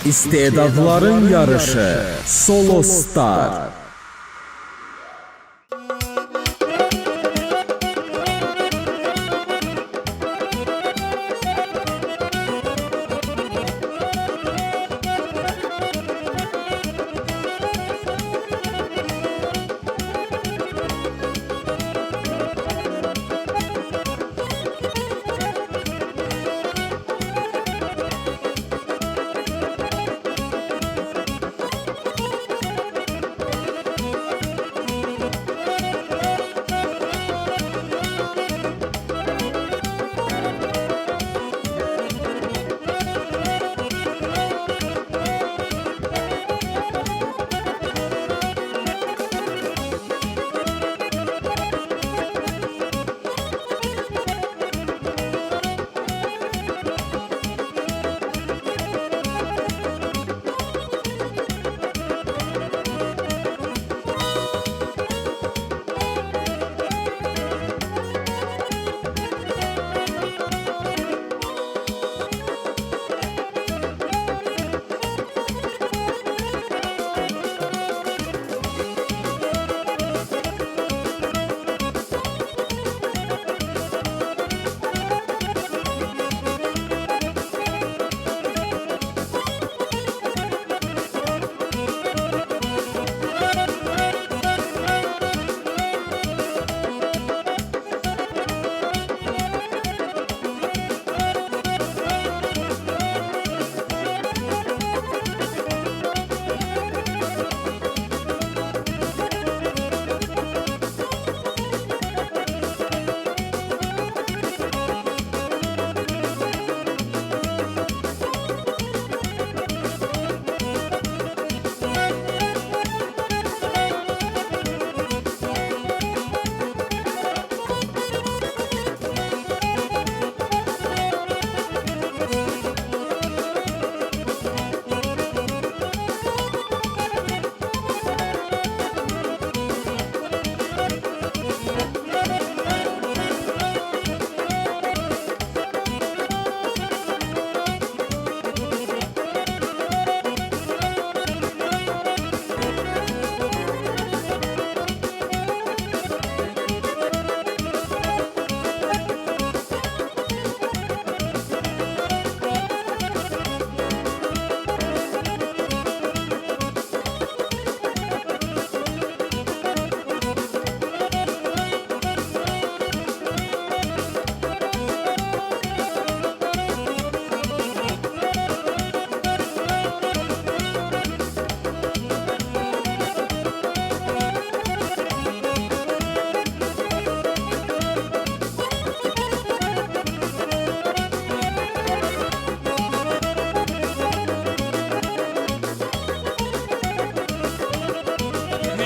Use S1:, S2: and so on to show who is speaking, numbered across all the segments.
S1: İstedadların yarışı Solo Star.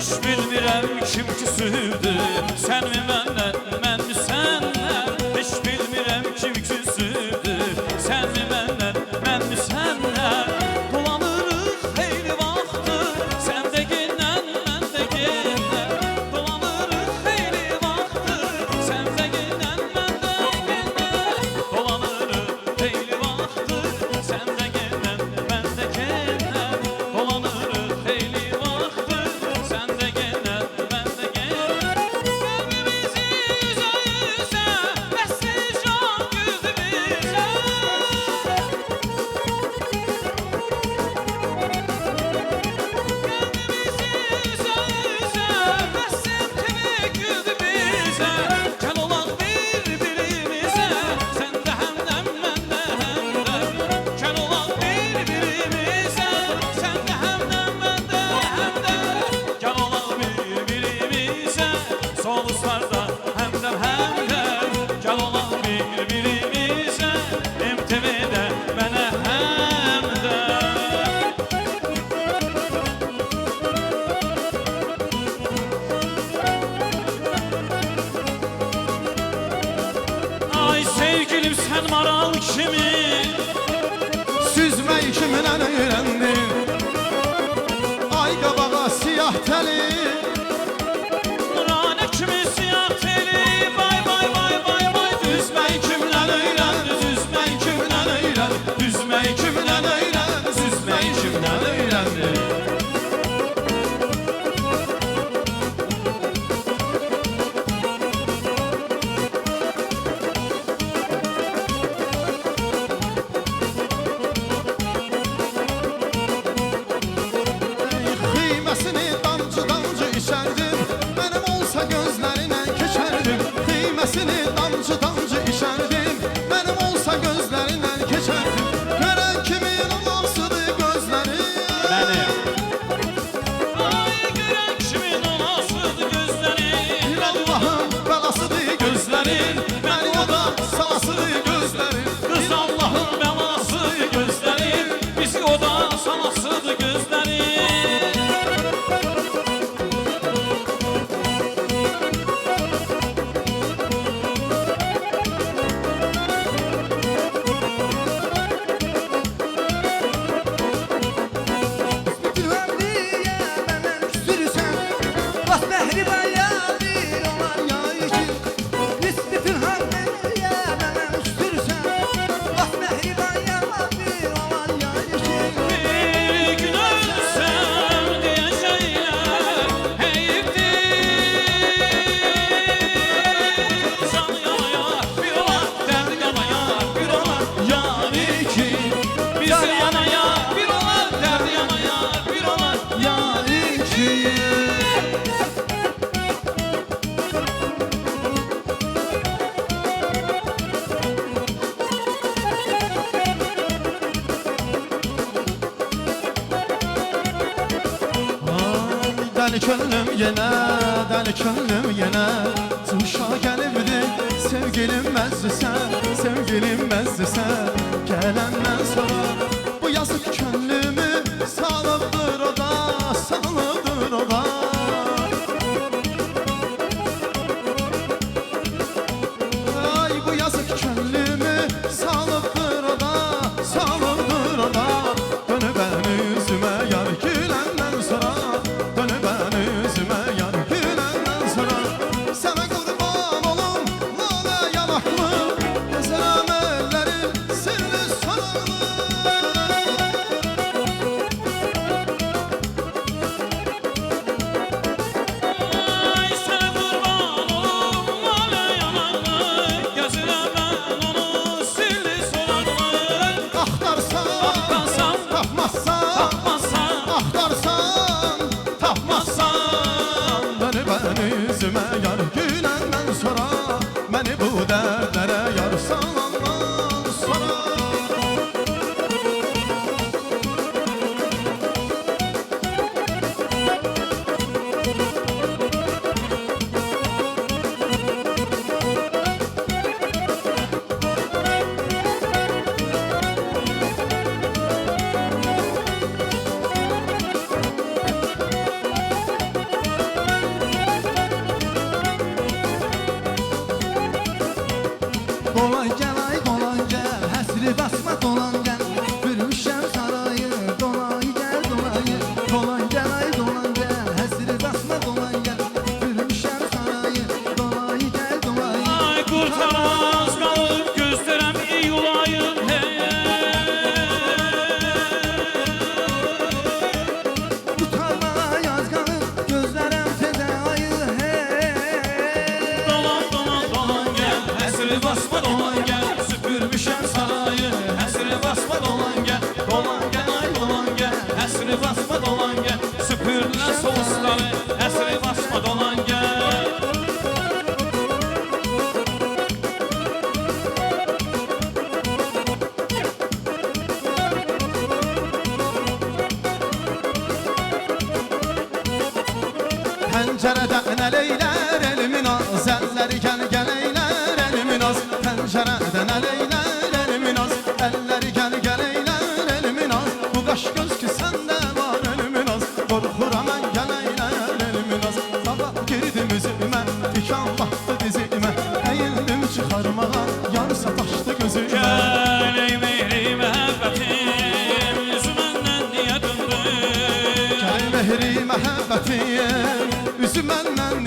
S2: Hiç bilmirəm kim küsüdür, sən mi məndən, mən mi səndən? Hiç bilmirəm kim küsüdür, sən mi məndən, mən mi səndən? Dolanırıq xeyli vaxtdır, sən də gendən, mən də gendən. Dolanırıq xeyli vaxtdır, sən də gendən, mən də gendən. Dolanırıq xeyli vaxtdır, sən də gendən, mən də gendən. Dolanırıq xeyli vaxtdır, sən də gendən, mən də gendən. Qəlbimizi üzə üzə, əsir can güldü bizə. Qəlbimizi üzə üzə, əsir kimi güldü bizə. Gəl olaq bir-birimizə, sən də həmdəm, mən də həmdəm. Gəl olaq bir-birimizə, sən də həmdəm, mən də həmdəm. Gəl olaq bir-birimizə, Soluslarda həmdəm, həmdəm. Gəl olaq bir-birimizə, MTV-də mənə həmdəm. Ay sevgilim sən maral kimi,
S3: Süzmək kimdən öyrəndin? Ay qabağa siyah təli,
S2: Nurane kimi siyah teli. Vay vay vay vay vay. Düzmək kimdən öyrəndi, düzmək kimdən öyrəndi, düzmək kimdən öyrəndi, düzmək
S3: Deli könlüm yine, deli könlüm yine Tuşa gelibdi sevgilim məzdəsə, sevgilim məzdəsə Gələndən sonra bu yazık könlümü salıbdır o da, salıbdır o da Ay bu yazık könlümü salıbdır o da, salıbdır o da Dönüb bəni üzümə yar güləndən sonra Dönüb bəni üzümə yar güləndən sonra Sənə qurban olum lalə yanaqlı Gözələm əllərim sirli soraqlı
S2: Ay sənə qurban olum lalə yanaqlı Gözünə mən onu sildi soraqlı
S3: Axtarsan,
S2: Axtarsan,
S3: tapmazsan
S2: tapmazsan
S3: Axtarsan, tapmazsan Dönüb bəni üzümə yar güləndən sonra Məni bu dərdlərə yar salandan sonra
S4: Dolan gel ay dolan gel Həsri basma dolan gel Bürmüşəm sarayı Dolan gel Dolan gel ay dolan gel Həsri basma dolan gel Bürmüşəm sarayı Dolan gel
S2: Ay qurtaramaz qalıb gözlərəm ey olayım
S4: Tutarmana yaz qalıb Gözlərəm tezə ayı
S2: Dolan dolan dolan gel Həsri basma dolan gel Süpürmüşəm sarayı Həsri basma dolan gel Dolan gel ay dolan gel Həsri basma dolan gel Süpürdülər soğusları Həsri basma dolan gel
S3: Pəncərədən əleylər elimin az Əlləri gəl eylər elimin az Pəncərədən əleylər elimin az Əlləri gəl eylər elimin az Bu qaş göz ki səndə var elimin az Qorxuram mən gəl eylər elimin az Sabah girdim üzümə Dikan baxdı dizimə Əyildim çıxarmağa Yar sataşdı gözümə
S2: Gəl ey mehri məhəbbətim Üzü məndən niyə döndü
S3: Gəl mehri məhəbbətim Üzü məndən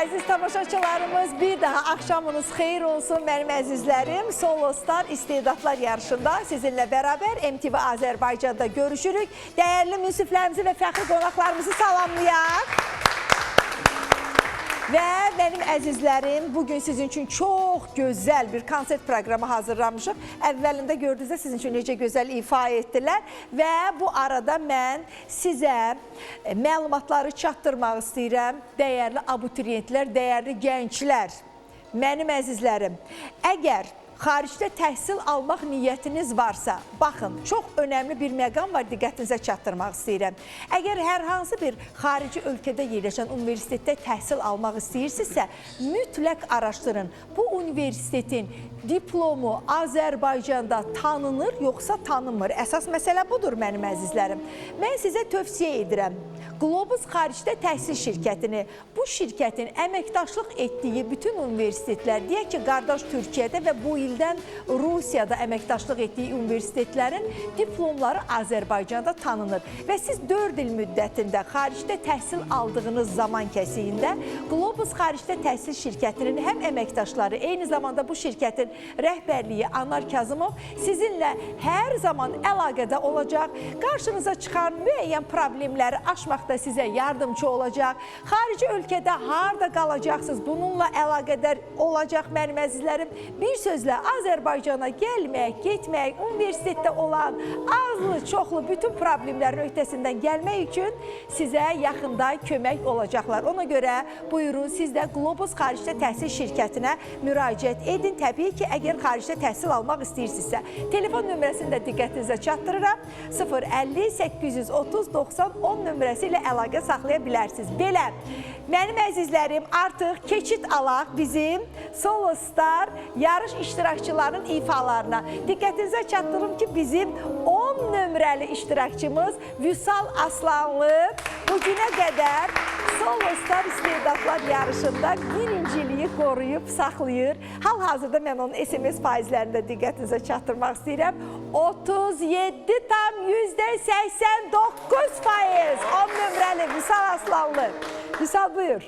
S5: Əziz tamaşaçılarımız, bir daha axşamınız xeyir olsun mənim əzizlərim. Solo Star istedadlar yarışında sizinlə bərabər MTV Azərbaycanda görüşürük. Dəyərli münsiflərimizi və fəxri qonaqlarımızı salamlayaq. Və mənim əzizlərim, bugün sizin üçün çox gözəl bir konsert proqramı hazırlamışıq. Əvvəlində gördünüzdə sizin üçün necə gözəl ifa etdilər. Və bu arada mən sizə məlumatları çatdırmaq istəyirəm. Dəyərli abituriyentlər, dəyərli gənclər, mənim əzizlərim. Əgər xaricdə təhsil almaq niyyətiniz varsa, baxın, çox önəmli bir məqam var, diqqətinizə çatdırmaq istəyirəm. Əgər hər hansı bir xarici ölkədə yerləşən universitetdə təhsil almaq istəyirsinizsə, mütləq araşdırın. Bu universitetin diplomu Azərbaycanda tanınır, yoxsa tanınmır? Əsas məsələ budur, mənim əzizlərim. Mən sizə tövsiyə edirəm. Globus xaricdə təhsil şirkətini, bu şirkətin əməkdaşlıq etdiyi bütün universitetlər, deyək ki, qardaş Türkiyədə və bu ildən Rusiyada əməkdaşlıq etdiyi universitetlərin diplomları Azərbaycanda tanınır. Və siz 4 il müddətində xaricdə təhsil aldığınız zaman kəsiyində Globus xaricdə təhsil şirkətinin həm əməkdaşları, eyni zamanda bu şirkətin rəhbərliyi Anar Kazımov sizinlə hər zaman əlaqədə olacaq. Qarşınıza çıxan müəyyən problemləri aşmaqda sizə yardımcı olacaq. Xarici ölkədə harada qalacaqsınız, bununla əlaqədar olacaq mənim əzizlərim. Bir sözlə Azərbaycana gəlmək, getmək, universitetdə olan azlı, çoxlu bütün problemlərin öhdəsindən gəlmək üçün sizə yaxında kömək olacaqlar. Ona görə buyurun, siz də Globus xaricdə təhsil şirkətinə müraciət edin. Təbii ki, əgər xaricdə təhsil almaq istəyirsinizsə, telefon nömrəsini də diqqətinizə çatdırıram. 050-830-90-10 nömrəsi ilə əlaqə saxlaya bilərsiniz. Belə, mənim əzizlərim, artıq keçid alaq bizim Solo Star yarış iştirakçılarının ifalarına. Diqqətinizə çatdırım ki, bizim 10 nömrəli iştirakçımız Vüsal Aslanlı bugünə qədər Solo Star istedadlar yarışında birinciliyi qoruyub, saxlayır. Hal-hazırda mən onun SMS faizlərini də diqqətinizə çatdırmaq istəyirəm. 37,89%. 10 nömrəli Vüsal Aslanlı. Vüsal, buyur.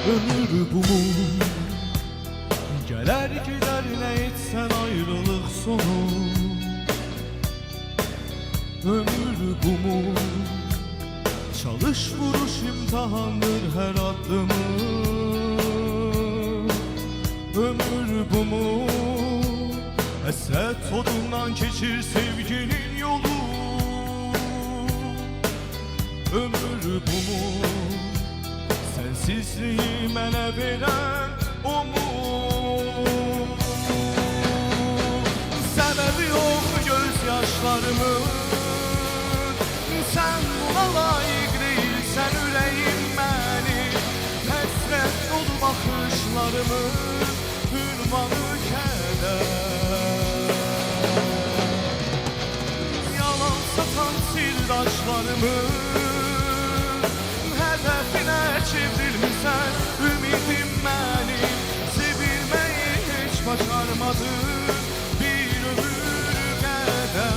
S3: Ömür bu mu? Gələr gedər nə etsən ayrılıq sonu. Ömür bu mu? Çalış vuruş imtahandır hər addımı. Ömür bu mu? Həsrət odundan keçir sevginin yolu. Ömür bu mu? Sensizliği mənə verən o mu? Səbəbi yox gözyaşlarımın, sən buna layiq deyilsən ürəyim mənim. Həsrət dolu baxışlarımın ünvanı kədər. Yalan satan sirdaşlarımın hədəfinə çevrilmişsən, ümidim mənim. Sevilməyi heç başarmadım bir ömür qədər.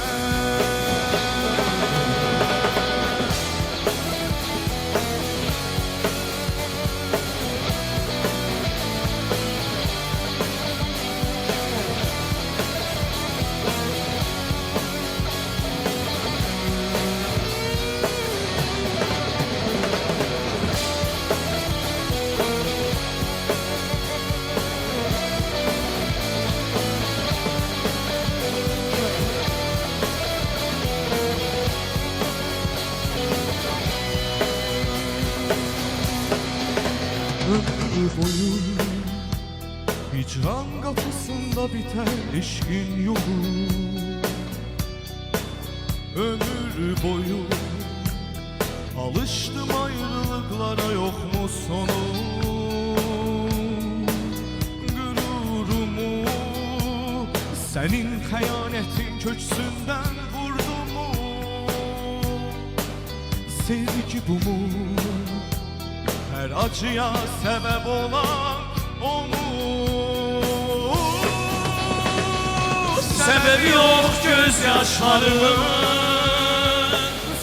S3: Ömür boyu hicran kapısında biter eşkin yolu. Ömür boyu alıştım ayrılıklara, yok mu sonu? Gururumu senin xəyanətin köksündən vurdu mu? sevgi bu mu? Her acıya sebep olan o mu?
S2: Sebebi yok gözyaşlarımın,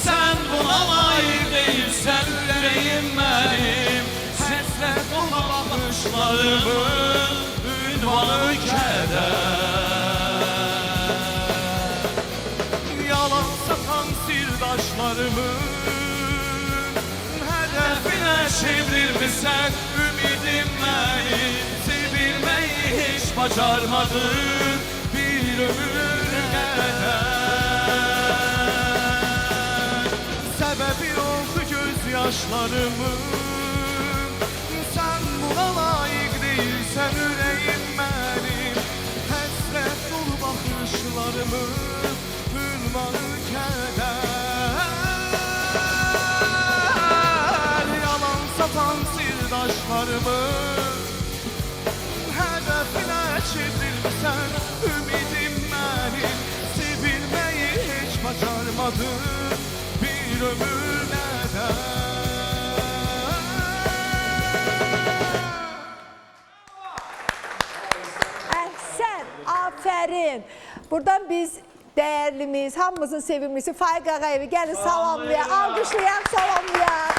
S2: sen buna layık değilsen yüreğim benim. Hasret dolu bakışlarımın ünvanı keder.
S3: Yalan satan sirdaşlarımın
S2: Hedefine çevrilmişsen ümidim benim. Sevilmeyi hiç bacarmadın bir ömür kadar.
S3: sebebi oldu gözyaşlarımın. Sen buna layık değilsen yüreğim benim. Hasret dolu bakışlarımın ünvanı keder. Yalan satan sirdaşlarımın hedefine çevrilmişsen ümidim benim. Sevilmeyi hiç bacarmadın bir ömür neden?
S5: Əhsən, afərin. Buradan biz değerlimiz, hamımızın sevimlisi Faiq Ağayevi gəlin salamlayaq, alqışlayaq, salamlayaq.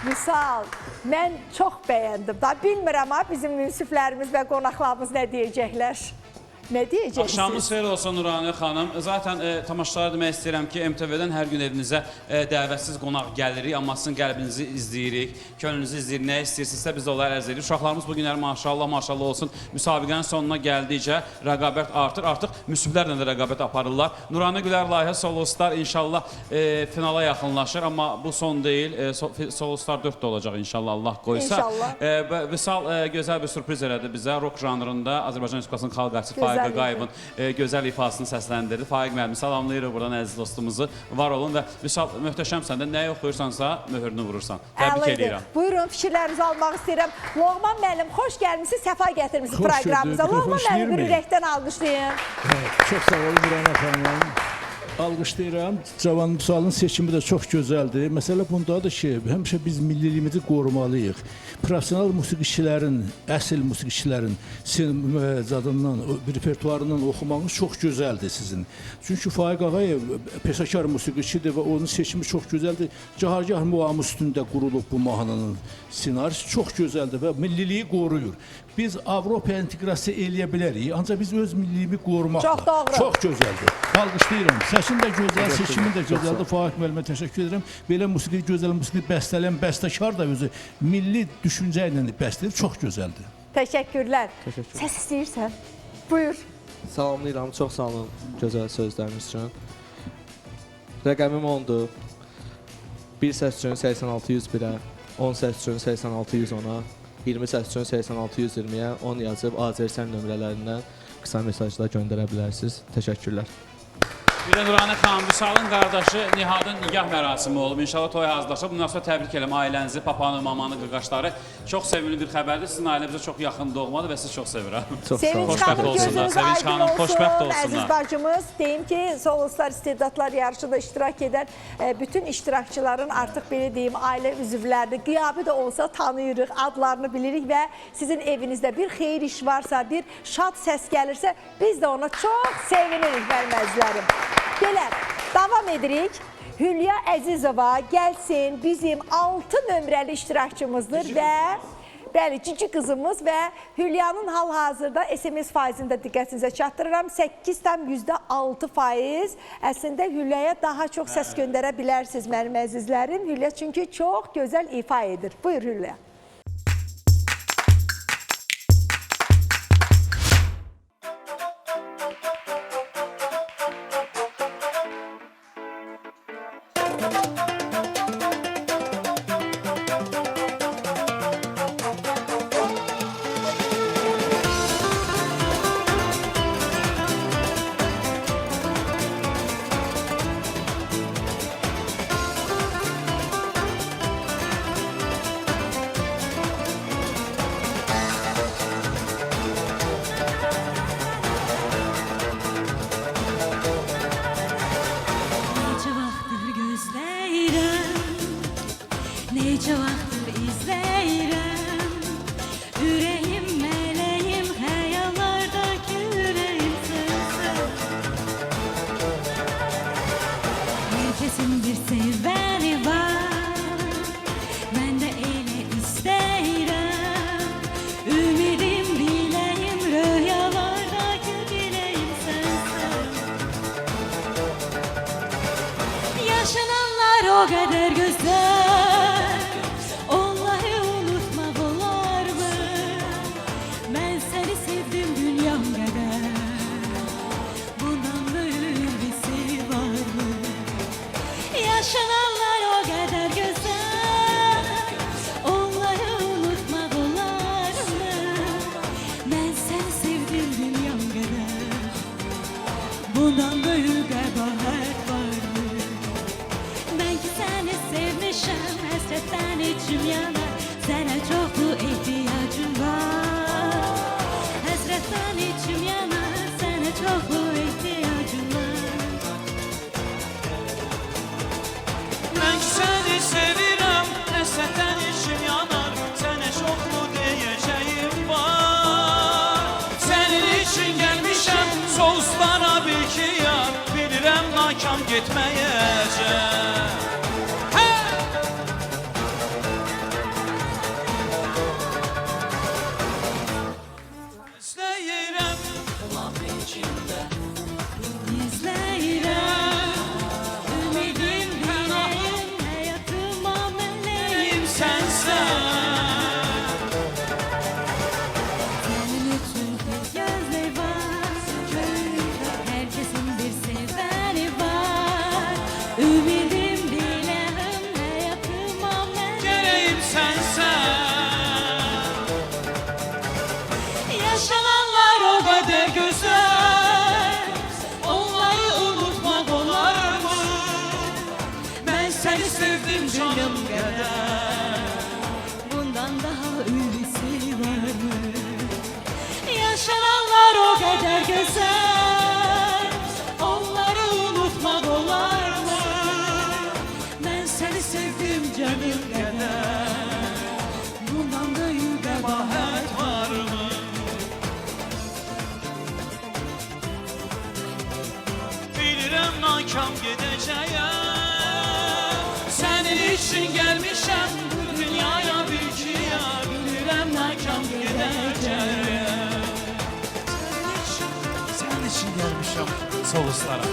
S5: Misal, mən çox bəyəndim. Da bilmirəm ha, bizim münsiflərimiz və qonaqlarımız nə deyəcəklər? Nə deyəcəksiniz?
S2: Axşamınız xeyir olsun Nurani xanım. Zaten tamaşaçılara demək istəyirəm ki, MTV-dən hər gün evinizə dəvətsiz qonaq gəlirik, amma sizin qəlbinizi izləyirik, könlünüzü izləyirik, nə istəyirsinizsə biz də onları ərz edirik. Uşaqlarımız bu günləri maşallah olsun, müsabiqənin sonuna gəldikcə rəqabət artır, artıq müsiblərlə də rəqabət aparırlar. Nurani Gülər layihə Solostar inşallah finala yaxınlaşır, amma bu son deyil, Solostar 4 də olacaq inşallah Allah qoysa.
S5: İnşallah.
S2: Vüsal gözəl bir sürpriz elədi bizə, rock janrında Azərbaycan Respublikasının xalq artisti Faiq Ağayevin gözəl ifasını səsləndirdi. Faiq müəllim, salamlayırıq buradan əziz dostumuzu. Var olun və Vüsal, möhtəşəmsən də nəyə oxuyursansa möhürünü vurursan. Təbrik edirəm.
S5: Buyurun, fikirlərinizi almaq istəyirəm. Loğman müəllim, xoş gəlmişsiniz, səfa gətirmişsiniz proqramımıza. Loğman müəllim, bir ürəkdən alqışlayın.
S6: Çox sağ olun Nurani xanım. Alqışlayıram. Cavan Vüsalın seçimi də çox gözəldir. Məsələ bundadır ki, həmişə biz milliliyimizi qorumalıyıq. Professional musiqiçilərin, əsl musiqiçilərin zadından, repertuarından oxumağınız çox gözəldir sizin. Çünki Faiq Ağayev peşəkar musiqiçidir və onun seçimi çox gözəldir. Cahargah muamı üstündə qurulub bu mahnının ssenarisi çox gözəldir və milliliyi qoruyur. Biz Avropa inteqrasiya eləyə bilərik, ancaq biz öz milliliyimi qorumaqla.
S5: Çox doğru.
S6: Çox gözəldir. Alqışlayıram. Səsin də gözəl, seçimin də gözəldir. Faiq müəllimə təşəkkür edirəm. Belə musiqi, gözəl musiqi bəstələyən bəstəkar da özü milli düşüncə ilə bəstələyir. Çox gözəldir.
S5: Təşəkkürlər. Səs istəyirsən? Buyur.
S7: Salamlayıram, çox sağ olun gözəl sözləriniz üçün. Rəqəmim 10-dur. Bir səs üçün 86-101-ə, 10 səs üçün 86-110-a, 20 səs üçün 86-120-yə, 10 yazıb Azərsən nömrələrindən qısa mesajlar göndərə bilərsiniz. Təşəkkürlər.
S2: Bir də Nurani xanım, Vüsalın qardaşı Nihadın nikah mərasimi olub. İnşallah toy hazırlaşıb. Bundan sonra təbrik edirəm ailənizi, papanı, mamanı, qıqaşları. Çox sevimli bir xəbərdir. Sizin ailə bizə çox yaxın doğmadır və sizi çox sevirəm.
S7: Çox sağ olun.
S5: Sevinç xanım, gözünüz
S2: Sevinç
S5: aydın
S2: xanım, xoşbəxt
S5: olsun. Əziz
S2: olsunlar.
S5: bacımız, deyim ki, Soloslar istedadlar yarışında iştirak edən bütün iştirakçıların artıq belə deyim, ailə üzvlərini, qiyabi də olsa tanıyırıq, adlarını bilirik və sizin evinizdə bir xeyir iş varsa, bir şad səs gəlirsə, biz də ona çox sevinirik, mənim əzizlərim. Belə, davam edirik. Hülya Əzizova gəlsin, bizim 6 nömrəli iştirakçımızdır və bəli, cici qızımız və Hülyanın hal-hazırda SMS faizini də diqqətinizə çatdırıram. 8,6%. Əslində Hülyaya daha çox səs göndərə bilərsiniz mənim əzizlərim. Hülya çünki çox gözəl ifa edir. Buyur Hülya.
S8: Yaşananlar o kadar güzel, onları unutmak olar mı? Ben seni sevdim dünyam kadar, bundan böyle bir şey var mı? Yaşananlar o kadar güzel, onları unutmak olar mı? Ben seni sevdim dünyam kadar, bundan böyle kabahat var mı? Ben ki seni sevmişim, hasretten içim yanar, sana çok bu ihtiyacım var. Hasretten içim yanar, sana çok bu ihtiyacım var.
S2: Ben seni sevirəm, həsrətdən içim yanar, sənə çoxlu deyəcəyim var. Sənin için gəlmişəm, soğuzlara bil ki yar, bilirəm nakam getməyəcəm. İstəyirəm,
S8: İzləyirəm, ümidim, diləyim, həyatıma mələyim
S2: sənsən.
S8: Senin için bir gözleri var, herkesin bir seveni var. Ümidim, diləyim, həyatıma mələyim.
S2: Gələyim sənsən.
S8: Yaşananlar o kadar
S2: Güzel, onları unutmak olar mı? Ben seni sevdim canım kadar.
S8: bundan daha iyisi var mı? Yaşananlar o kadar güzel,
S2: Onları unutmak olar mı?
S8: ben seni sevdim canım kadar. Bundan da iyi kabahat
S2: Var mı? Bilirəm nakam gedəcəyəm. Sənin için gəlmişəm bu dünyaya bil ki yar, bilirəm nakam gedəcəyəm. Sənin için gəlmişəm soğuzlara.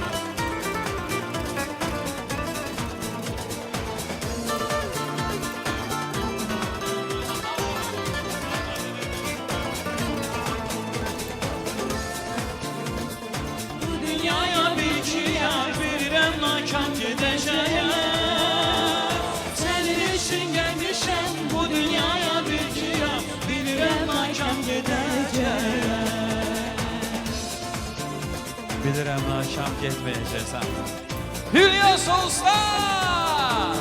S2: Bu dünyaya bil ki yar, bilirəm nakam gedəcəyəm. Sənin için gəlmişəm bu dünyaya bil ki yar, bilirəm nakam gedəcəyəm. Bilirəm nakam getməyəcəksən. Hülya Soğuzlar!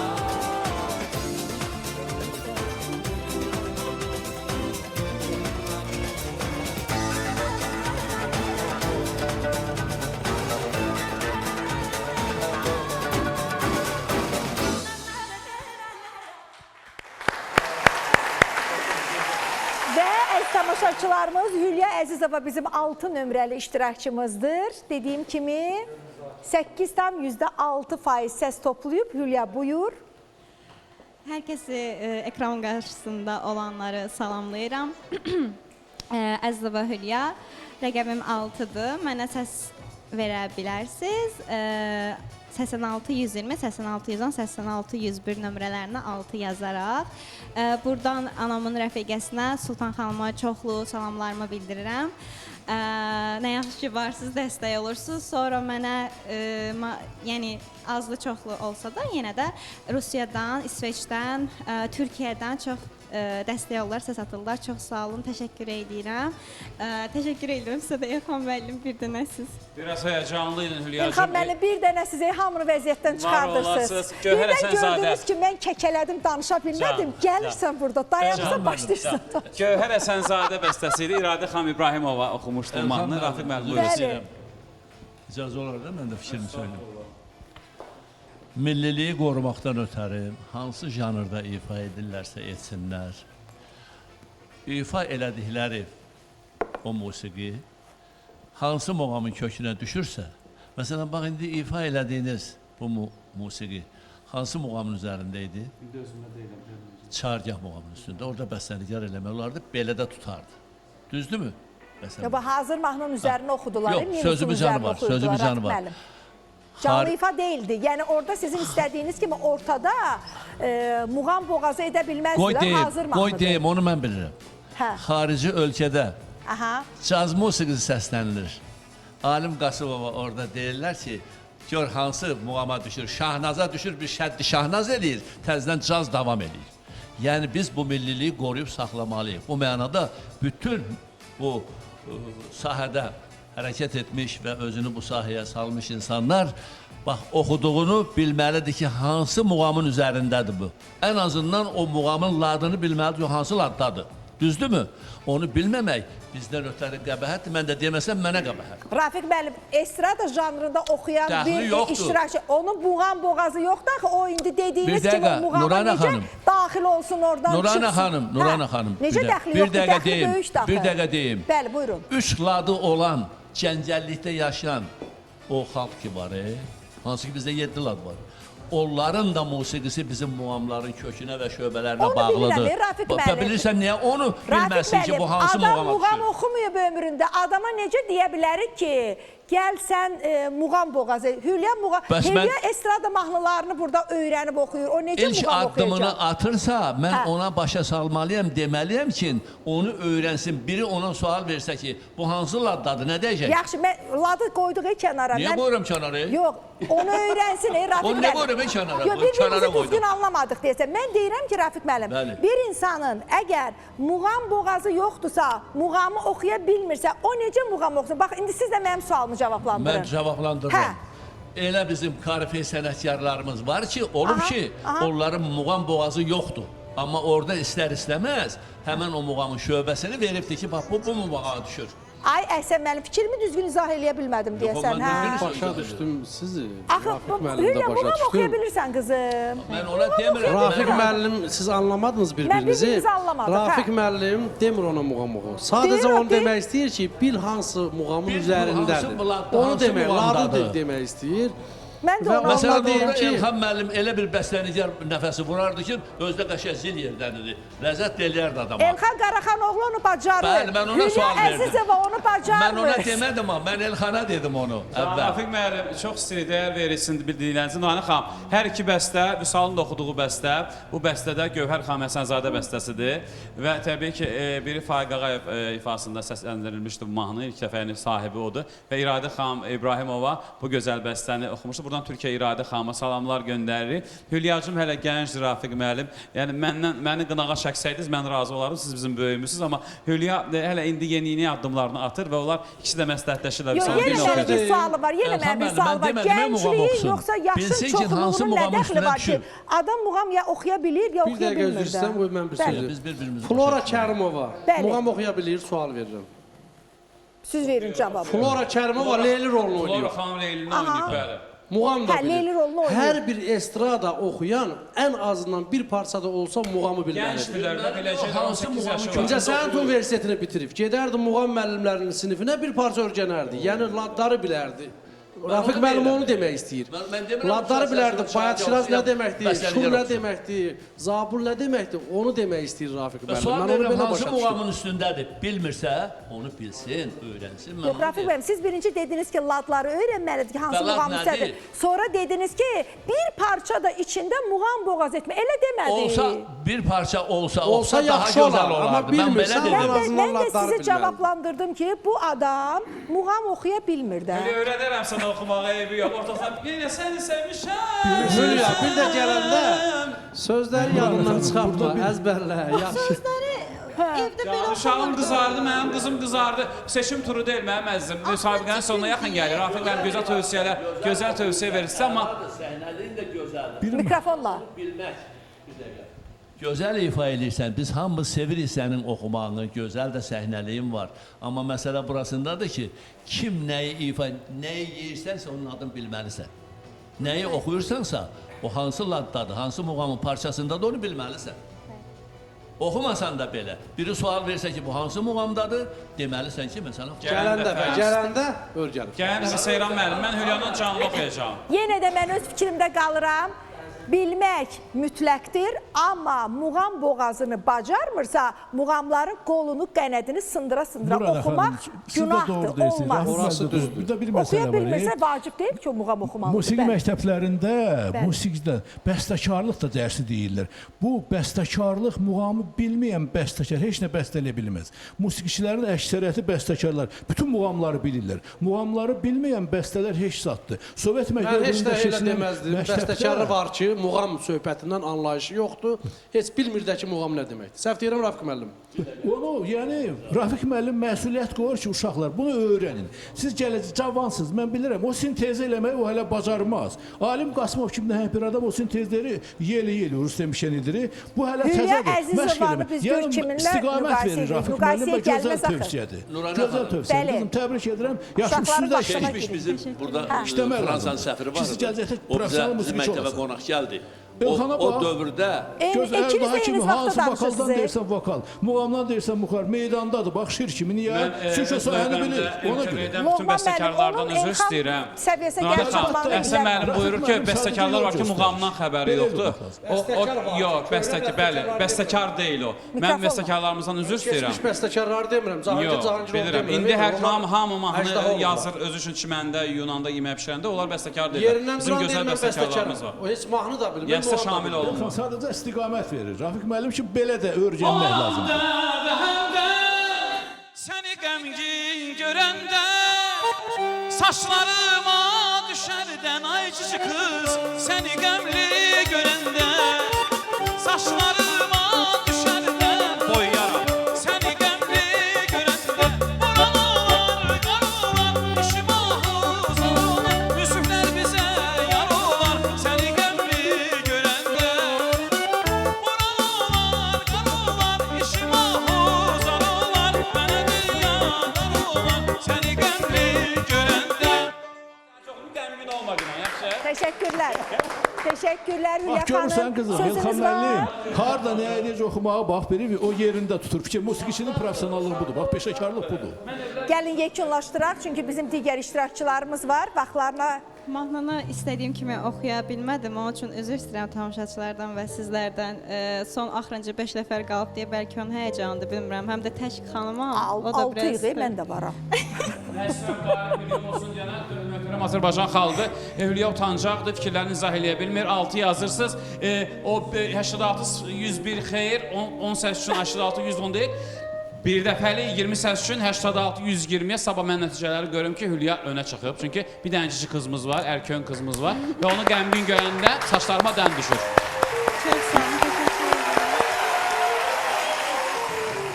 S5: Ve əziz tamaşaçılarımız Hülya Əzizova bizim 6 nömrəli iştirakçımızdır. Dediğim kimi 8,6% ses toplayıp Hülya buyur.
S9: Herkesi ekran karşısında olanları salamlayıram. Əzizova Hülya, rəqəmim 6-dır. Mənə səs verə bilərsiniz. 86-120, 86-110, 86-101 nömrələrinə 6 yazaraq. Buradan anamın rəfiqəsinə Sultan xanıma çoxlu salamlarımı bildirirəm. Nə yaxşı ki, varsınız, dəstək olursunuz. Sonra mənə, yəni azlı çoxlu olsa da, yenə də Rusiyadan, İsveçdən, Türkiyədən çox dəstək olurlar, səs atırlar. Çox sağ olun, təşəkkür edirəm. Təşəkkür edirəm sizə də İlham müəllim, bir dənə siz.
S2: Biraz həyecanlıydın Hülyacığım.
S5: İlham müəllim bir dənə sizə hamını vəziyyətdən çıxardırsınız.
S2: olasınız. Gövhər
S5: Birdən
S2: Həsənzadə.
S5: gördünüz ki, mən kəkələdim, danışa bilmədim. Gəlirsən burada, dayanırsan, başlayırsan.
S2: Gövhər Həsənzadə bəstəsi idi. İradə xanım İbrahimova oxumuşdu mahnını. Rafiq müəllim buyurun.
S5: Bəli.
S6: İcazə olar da mən də fikrimi söyləyim. Milliliyi qorumaqdan ötəri hansı janrda ifa edirlərsə etsinlər, ifa elədikləri o musiqi hansı muğamın kökünə düşürsə, məsələn, bax, indi ifa elədiyiniz bu musiqi hansı muğamın üzərində idi? Çargah muğamının üstündə. Orada bəstənigar eləmək olardı, belə də tutardı. Düzdürmü?
S5: Ya, bu hazır mahnının üzərinə oxudular.
S6: Yox, sözümüz canı var, sözümüz canı var.
S5: Canlı ifa değildi. Yəni orada sizin istədiyiniz kimi ortada muğam boğazı edə bilməzdilər. Hazır mahnıdır.
S10: Qoy deyim, onu mən bilirəm.
S5: Hə.
S10: Xarici ölkədə
S5: Aha.
S10: caz musiqisi səslənilir. Alim Qasımova orada deyirlər ki, gör hansı muğama düşür, şahnaza düşür, bir şəddi şahnaz eləyir, təzədən caz davam eləyir. Yəni biz bu milliliyi qoruyub saxlamalıyıq. Bu mənada bütün bu sahədə hərəkət etmiş və özünü bu sahəyə salmış insanlar bax, oxuduğunu bilməlidir ki, hansı muğamın üzərindədir bu. Ən azından o muğamın ladını bilməlidir, hansı laddadır. Düzdürmü? Onu bilməmək bizdən ötəri qəbəhətdir. Mən də deməsəm, mənə qəbəhət.
S5: Rafiq müəllim, estrada janrında oxuyan
S10: Dəxli
S5: bir
S10: yoxdur.
S5: iştirakçı. Onun muğam boğazı yoxdur axı. O indi dediyiniz
S10: Bir
S5: kimi
S10: dəqiqə,
S5: o muğama
S10: Nurana
S5: necə
S10: xanım.
S5: daxil olsun oradan
S10: Nurana
S5: çıxsın?
S10: xanım, Nurana xanım.
S5: Necə
S10: bir
S5: dəxli
S10: bir
S5: yoxdur?
S10: dəqiqə
S5: Dəxli
S10: deyim,
S5: böyük daxil.
S10: bir dəqiqə deyim.
S5: Bəli, buyurun.
S10: 3 ladı olan Gəncəllikdə yaşayan o xalq ki var, hansı ki bizdə 7 lad var. Onların da musiqisi bizim muğamların kökünə və şöbələrinə
S5: Onu
S10: bağlıdır.
S5: bilirəm, Rafiq müəllim.
S10: Bilirsən niyə? Onu bilməsin ki, bu hansı
S5: adam
S10: muğama
S5: muğam
S10: düşür.
S5: oxumayıb ömründə. Adama necə deyə bilərik ki, gəl sən muğam boğazı. Hülya muğam,
S10: Bəs
S5: Hülya
S10: mən-
S5: estrada mahnılarını burada öyrənib oxuyur. O necə
S10: İlk
S5: muğam
S10: addımını
S5: oxuyacaq?
S10: atırsa, mən
S5: Hə.
S10: ona başa salmalıyam, deməliyəm ki, onu öyrənsin. Biri ona sual versə ki, bu hansı laddadır, nə deyəcək?
S5: Yaxşı, mən ladı qoyduq kənara.
S10: Niyə qoyuram kənarı?
S5: Yox, onu öyrənsin, Rafiq
S10: Onu
S5: müəllim.
S10: nə qoyuram kənara?
S5: Yox,
S10: Onu kənara
S5: bir-birimizi
S10: qoydum.
S5: düzgün anlamadıq desə. Mən deyirəm ki, Rafiq müəllim,
S10: Bəli.
S5: bir insanın əgər muğam boğazı yoxdursa, muğamı oxuya bilmirsə, o necə muğam oxusun? Bax, indi siz də mənim sualımı cavablandırın.
S10: Mən cavablandırıram.
S5: Hə.
S10: Elə bizim karifey sənətkarlarımız var ki, olub
S5: Aha,
S10: ki,
S5: aha.
S10: onların muğam boğazı yoxdur. Amma orada istər-istəməz həmən o muğamın şöbəsini veribdir ki, bax, bu muğama düşür.
S5: Ay Əhsən müəllim, fikrimi düzgün izah eləyə bilmədim deyəsən,
S10: mən
S5: hə?
S10: düzgün
S11: Başa düşdüm sizi.
S5: Axı,
S11: Rafiq müəllim
S5: Hülya,
S11: də
S5: muğam
S11: başa
S5: oxuya
S11: düşdüm.
S5: bilirsən qızım.
S10: Mən ona demirəm.
S11: Rafiq
S10: mən-
S11: müəllim siz anlamadınız
S5: bir-birimizi
S11: bir-birinizi.
S5: anlamadıq,
S11: Rafiq
S5: hə.
S11: müəllim demir ona muğam oxu. Sadəcə
S5: Deyir,
S11: onu
S5: deyir.
S11: demək istəyir ki, bil hansı muğamın
S10: Bil
S11: üzərindədir.
S10: hansı ladda,
S11: Onu
S10: hansı
S11: demək,
S10: muğamdadır.
S11: ladıdır demək istəyir.
S5: Mən də
S11: Və
S5: onu
S10: Məsələn,
S11: Vallahi deyim
S10: orada
S11: ki-
S10: Elxan müəllim elə bir bəstənigar nəfəsi vurardı ki, özdə qəşəng zil yerdənidir. Ləzzət eləyərdi adama.
S5: Elxan Qaraxanoğlu onu bacarır.
S10: Bəli, mən ona
S5: Hülya
S10: sual verdim.
S5: Əzizova onu bacarmır.
S10: Mən ona demədim amma, mən Elxana dedim onu. Əvvəl.
S2: Rafiq müəllim, çox istəyir dəyər verilsin bildiyinizin. Nurani xanım, hər iki bəstə, Vüsalın da oxuduğu bəstə, bu bəstədə Gövhər xanım Həsənzadə bəstəsidir və təbii ki, biri Faiq Ağayev ifasında səsləndirilmişdi bu mahnı, ilk dəfənin sahibi odur və İradə xanım İbrahimova bu gözəl bəstəni oxumuşdu. Buradan Türkiyə İradə xanıma salamlar göndəririk. Hülyacım hələ gəncdir Rafiq müəllim. Yəni məni qınağa çəksəydiniz mən razı olarım. Siz bizim böyüyümüzsüz, amma Hülya hələ indi yeni addımlarını atır və onlar ikisi də məsləhətləşirlər.
S5: Yox,
S2: Vüsal
S5: yenə
S2: bir
S5: mənim
S2: oxuyacaq.
S5: bir sualım var, yenə
S10: Elxan
S5: mənim bir
S10: müəllim,
S5: sualım
S10: mən
S5: var.
S10: demədim, muğam
S5: Gəncliyin
S10: oxusun.
S5: yoxsa yaşın
S10: Bilsin ki, hansı
S5: çoxluğunun nə
S10: muğamın
S5: dəxli
S10: üstünə
S5: var ki,
S10: düşür.
S5: adam muğam ya oxuya bilir, ya
S11: Bir
S5: oxuya
S11: dəqiqə
S5: bilmir
S11: üzr istəyirəm, qoy mən bir
S5: Bəli.
S11: sözü.
S10: Biz bir-birimizi
S11: Flora
S10: başa düşürük.
S11: Kərimova
S5: Bəli.
S11: muğam oxuya bilir, sual verirəm.
S5: Siz verin cavabı.
S11: Flora Kərimova Leyli rolunu
S2: Flora
S11: oynayır.
S2: xanım Leylini oynayıb, bəli.
S11: Muğam da
S5: Hə, Leyli
S11: bilir.
S5: rolunu oynayır.
S11: Hər bir estrada oxuyan ən azından bir parçada olsa muğamı
S2: Gənc
S11: bilməlidir.
S2: birlər də biləcək,
S10: Hansı
S2: 18 yaşı var.
S11: İncəsənət Universitetini bitirib, gedərdi muğam müəllimlərinin sinifinə bir parça öyrənərdi. Yəni ladları bilərdi. Rafiq
S10: onu
S11: müəllim
S10: deyirəm.
S11: onu demək istəyir.
S10: Mən demirəm,
S11: Ladları bilərdi,
S10: səsini
S11: Bayat Şiraz nə
S10: çalacaq,
S11: deməkdir,
S10: bəstələr
S11: Şur nə
S10: oxusun.
S11: deməkdir, Zabur nə deməkdir, onu demək istəyir Rafiq
S10: Və
S11: müəllim.
S10: sual
S11: Mən onu
S10: verirəm,
S11: belə
S10: hansı
S11: başa düşdüm.
S10: muğamın üstündədir? Bilmirsə, onu bilsin, öyrənsin. Mən
S5: Yox,
S10: onu
S5: Rafiq
S10: deyirəm.
S5: müəllim, siz birinci dediniz ki, ladları öyrənməlidir ki, hansı
S10: Və lad
S5: muğam
S10: nədir?
S5: istədir. Sonra dediniz ki, bir parça da içində muğam boğaz etmə. Elə demədi.
S10: Olsa, bir parça olsa
S11: Olsa
S10: daha
S11: yaxşı
S10: gözəl
S11: olar,
S10: olardı.
S11: amma
S10: Mən
S11: bilmirsən,
S10: belə
S11: ən
S10: dedim.
S11: azından
S5: Mən də
S11: ladları
S5: sizi
S11: bilməlidir.
S5: cavablandırdım ki, bu adam muğam oxuya bilmir də.
S2: Hülya öyrədərəm sənə oxumağa eybi yox. Ortasan, yenə səni sevmişəm.
S11: Hülya bir də gələndə sözləri yadından çıxartma, əzbərlə, yaxşı.
S9: Evdə belə
S2: Uşağım qızardı, mənim qızım qızardı. Seçim turu deyil mənim əzizim. Müsabiqənin sonuna yaxın gəlir. Rafiq müəllim gözəl tövsiyələr, gözəl tövsiyə verirsə, amma
S10: Səhnəliyin də gözəldir.
S5: Mikrofonla.
S10: Bilmək. Bir dəqiqə. Gözəl ifa edirsən, biz hamımız sevirik sənin oxumağını, gözəl də səhnəliyin var. Amma məsələ burasındadır ki, kim nəyi ifa, nəyi yeyirsənsə onun adını bilməlisən. Nəyi oxuyursansa, o hansı laddadır, hansı muğamın parçasındadır onu bilməlisən. Oxumasan da belə, biri sual versə ki, bu hansı muğamdadır, deməlisən ki, məsələn,
S11: Gələndə öyrənib.
S2: gələn dəfə Seyran müəllim, mən Hülyanın canlı oxuyacağam.
S5: Yenə də mən öz fikrimdə qalıram. bilmək mütləqdir, amma muğam boğazını bacarmırsa, muğamların qolunu, qənədini sındıra-sındıra
S6: Nurhan
S5: oxumaq
S6: xanım, siz də
S5: günahdır,
S6: doğru deyirsiniz.
S5: olmaz.
S11: Orası düzdür.
S6: Bir də bir
S5: Oxuya
S6: məsələ var.
S5: bilmirsə, vacib deyil ki, o muğam oxumalıdır.
S6: Musiqi
S5: Bəli.
S6: məktəblərində
S5: Bəli.
S6: musiqidə bəstəkarlıq da dərsi deyirlər. Bu bəstəkarlıq muğamı bilməyən bəstəkar heç nə bəstələyə bilməz. Musiqiçilərin əksəriyyəti bəstəkarlar bütün muğamları bilirlər. Muğamları bilməyən bəstələr heç zatdır. Sovet
S11: Mən heç
S6: məktəbində
S11: də elə deməzdim. Bəstəkarı var ki, muğam söhbətindən anlayışı yoxdur. Heç bilmir də ki, muğam nə deməkdir. Səhv deyirəm Rafiq müəllim.
S6: Onu, yəni Rafiq müəllim məsuliyyət qoyur ki, uşaqlar bunu öyrənin. Siz gələcək cavansınız, mən bilirəm. O sintezi eləməyi o hələ bacarmaz. Alim Qasımov kimi nəhəng bir adam o sintezləri yeli rus demişənidir. Bu hələ
S5: Hülya
S6: təzədir.
S5: Əzizovanı biz gör kiminlə
S6: istiqamət verir Rafiq müəllim və gözəl tövsiyədir. Gözəl tövsiyə.
S5: Bəli.
S6: Qızım, təbrik edirəm. Yaxşı
S5: Uşaqların
S6: üstünüzdə
S5: başına
S10: Keçmiş bizim burada
S6: İşləmək lazım.
S10: Fransanın səfiri var.
S6: Siz gələcəkdə
S10: O
S6: professional
S10: bizim
S6: musiqiçi
S10: məktəbə
S6: olasınız.
S10: qonaq gəldi.
S6: Elxana
S10: O
S6: bax.
S10: dövrdə
S6: Gözəl
S5: İkiniz
S6: daha
S5: də
S6: kimi
S5: eyni
S6: hansı
S5: vaxtda
S6: vokaldan
S5: danışırsınız.
S6: deyirsən vokal, muğamdan deyirsən muğam, meydandadır. Bax şir kimi niyə? Çünki o sahəni bilir. Ona görə.
S2: Bütün
S5: Loğman
S2: bəstəkarlardan
S5: müəllim, onun
S2: üzr istəyirəm.
S5: ilham səviyyəsinə
S2: Nurhan
S5: gəlmiş
S2: xanım,
S5: olmalı
S2: Əhsən
S5: bilər.
S2: müəllim buyurur ki, bəstəkarlar var ki, muğamdan xəbəri
S6: Belə
S2: yoxdur.
S6: bir
S2: Yox, bəli, bəstəkar deyil o. Mən bəstəkarlarımızdan üzr istəyirəm.
S11: Keçmiş bəstəkarları demirəm. Cahangir
S2: Yox,
S11: Cahangirov
S2: bilirəm.
S11: demirəm.
S2: İndi hər hamı
S11: Əjdaha
S2: mahnı
S11: olurlar.
S2: yazır, özü üçün çiməndə, Yunanda yemək bişirəndə, onlar bəstəkar deyil.
S11: Yerindən
S2: Bizim
S11: duran
S2: gözəl
S11: deyil, mən
S2: bəstəkarlarımız
S11: bəstəkarım.
S2: var.
S11: O heç mahnı da bilmir.
S2: Yəni sizə
S11: muğam da
S2: şamil
S11: bilmir.
S2: olun.
S6: Sadəcə istiqamət verir. Rafiq müəllim ki, belə də öyrənmək lazımdır.
S2: Səni qəmgin görəndə saçlarıma düşərdən ay cici qız, səni qəmli görəndə saçlarıma düşərdən boyaram, səni qəmli görəndə buralar qarlar, işim ahuz olar, müsüklər bizə yar olar, səni qəmli görəndə buralar qarlar, işim ahuz olar, mənə dünyadar olar, səni qəmli görəndə. Çox qəmgin olma günah, yaxşı?
S5: Təşəkkürlər. Təşəkkürlər Hülya
S6: Bax görürsən
S5: xanım.
S6: qızım,
S5: Sözünüz
S6: İlxan
S5: var.
S6: müəllim harda nə necə oxumağa bax biri o yerində tutur. Fikir musiqiçinin professionallığı budur. Bax peşəkarlıq budur.
S5: Gəlin yekunlaşdıraq, çünki bizim digər iştirakçılarımız var. Vaxtlarına
S9: Mahnını istədiyim kimi oxuya bilmədim. Onun üçün üzr istəyirəm tamaşaçılardan və sizlərdən. Son axırıncı 5 nəfər qalıb deyə bəlkə onun həyəcanıdır, bilmirəm. Həm də tək xanımam. O da
S5: 6
S9: biraz
S5: il mən də varam.
S2: Möhtərəm Azərbaycan xalqı Hülya utancaqdır, fikirlərini izah eləyə bilmir. 6 yazırsınız. O 86 101 xeyr, 10 səs üçün 86 110 deyil. Bir dəfəli 20 səs üçün 86-120-yə sabah mən nəticələri görürüm ki, Hülya önə çıxıb. Çünki bir dənə cici qızımız var, erkən qızımız var və onu qəmgin görəndə saçlarıma dən düşür.
S9: Çox sağ olun, təşəkkür edirəm.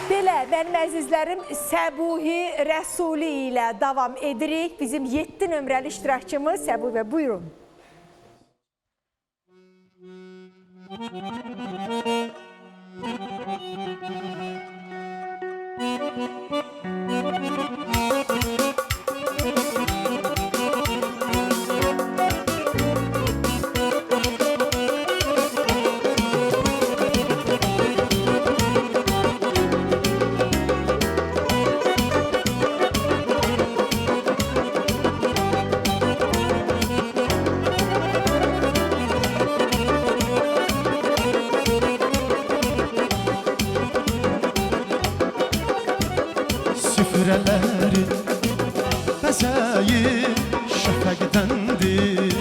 S5: Belə, mənim əzizlərim, Səbuhi Rəsuli ilə davam edirik. Bizim 7 nömrəli iştirakçımız Səbuhi, buyurun.
S3: Süfrələrin bəzəyi şəfəqdəndir,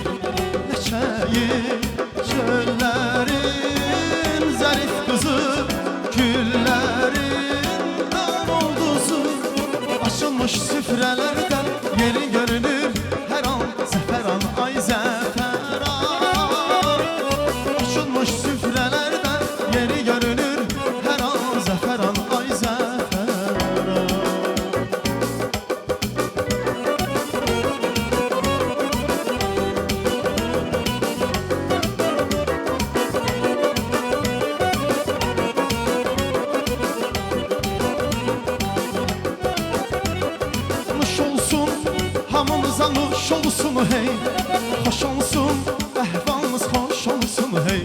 S3: ləçəyi çöllərin zərif qızı, güllərin dam ulduzu. Açılmış süfrələrdən yeri görünür hər an zəfəran, ay zəfəran. Açılmış süfrələrdən yeri görünür hər an zəfəran, ay zəfəran. Nuş olsun, hamımıza nuş olsun hey. Hoş olsun, əhvalımız hoş olsun hey.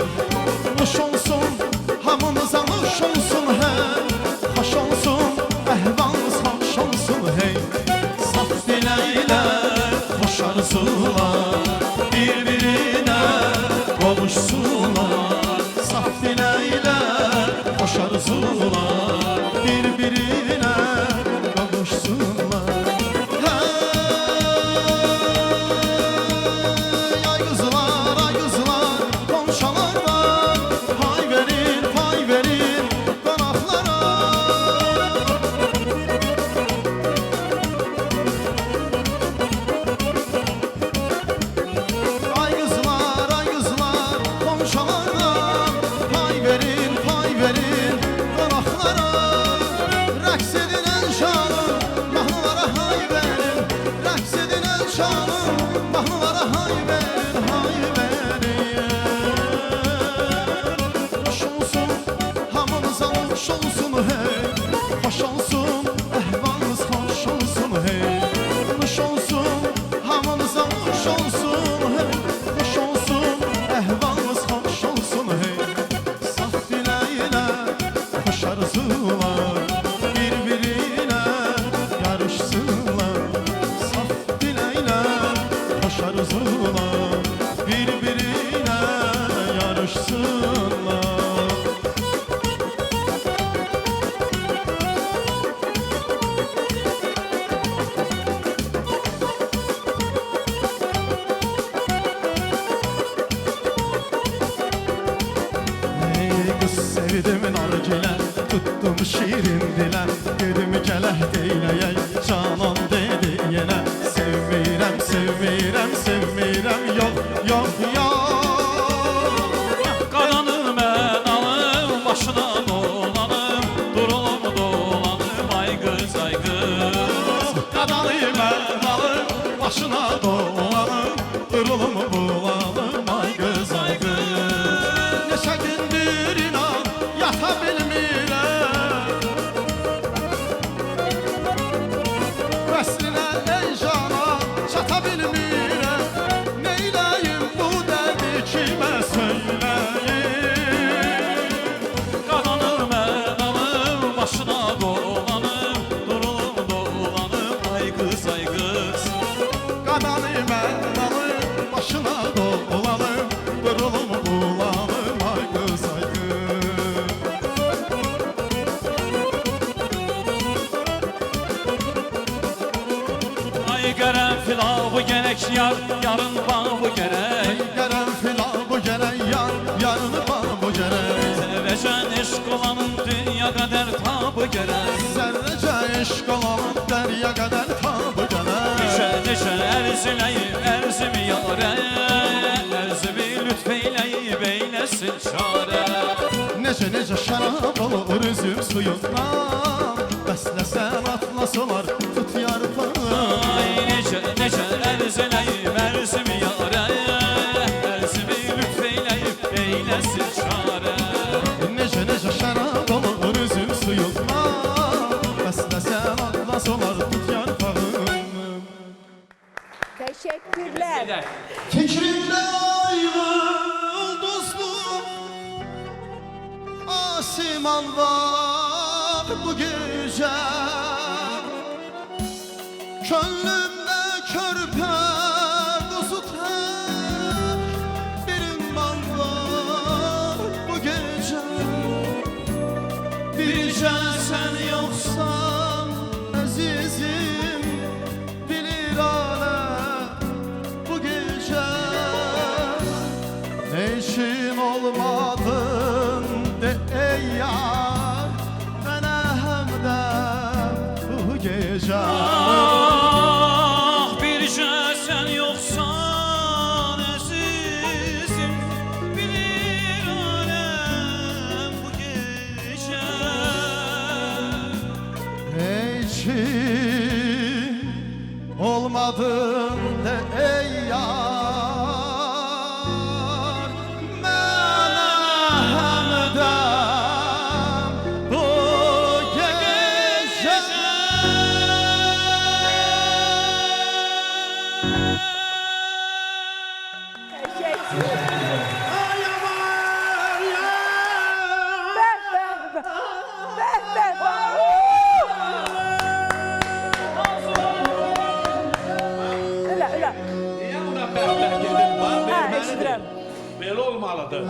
S3: Nuş olsun, hamımıza nuş olsun hey. Hoş olsun, əhvalımız hoş olsun hey. Saf diləklər, xoş arzular bir-birinə qovuşsun. bir-birinə yarışsınlar. Sevdim nargilə, tuttum şirin dilə. Dedim gələk deyləyək, canan dedi yenə. Sevmirəm, sevmirəm, sevmirəm, yox, yox, yox.
S2: Qadanı mən alım, başına dolanım, durulum dolanım, ay qız, ay qız.
S3: Qadanı mən alım, başına dolanım, durulum bulanım, ay qız, ay qız. Neçə gündür inan, yata bilmirəm. Vəslinə ey cana, çata bilmirəm. Neyləyim bu dərdi kimə söyləyim?
S2: Qadanı mən alım, başına dolanım, durulum dolanım, ay qız, ay qız.
S3: Qadanı mən alım, başına dolanım, durulum bulanım, ay qız, ay qız.
S2: Ay qərənfil bu gərək yar, yarın bu gərək.
S3: Qərənfil bu gərək yar, yarını var bu gərək.
S2: Sevəcən eşq olanın dünya qədər tabı gərək.
S3: Zərrəcə eşq olanın dərya qədər tabı gərək.
S2: Neçə ərziləyib ərzimi yarə, ərzimi lütfeyləyib eyləsin çarə.
S3: Necə şərab olur üzüm suyundan. Bəsləsən atlas olar, tut yarpağı.
S2: Ay necə ərziləyib ərzimi yarə, ərzimi lütfeyləyib eyləsin çarə.
S3: Necə şərab olur üzüm suyundan. Bəsləsən atlas olar, tut yarpağı.
S5: Teşekkürler.
S3: Fikrimdə ayrıl dostum, asiman var bu gecə. Könlümdə körpə quzu tək bir ümman var bu gecə. Bircə sən yoxsan əzizim, bilir aləm bu gecə. Ne için olmadın de ey yar, mənə həmdən bu gecə.
S2: Ah bircə sən yoxsan əzizim, bilir aləm bu gecə.
S3: Ne için olmadın de ey yar, mənə həmdən bu gecə.
S5: Teşekkür. Beh, beh, beh. Beh, beh, beh. Öyle, öyle.
S11: Niyə buna bəhbək gedir?
S5: Ha, eşidirəm.
S11: Belə olmalıdır.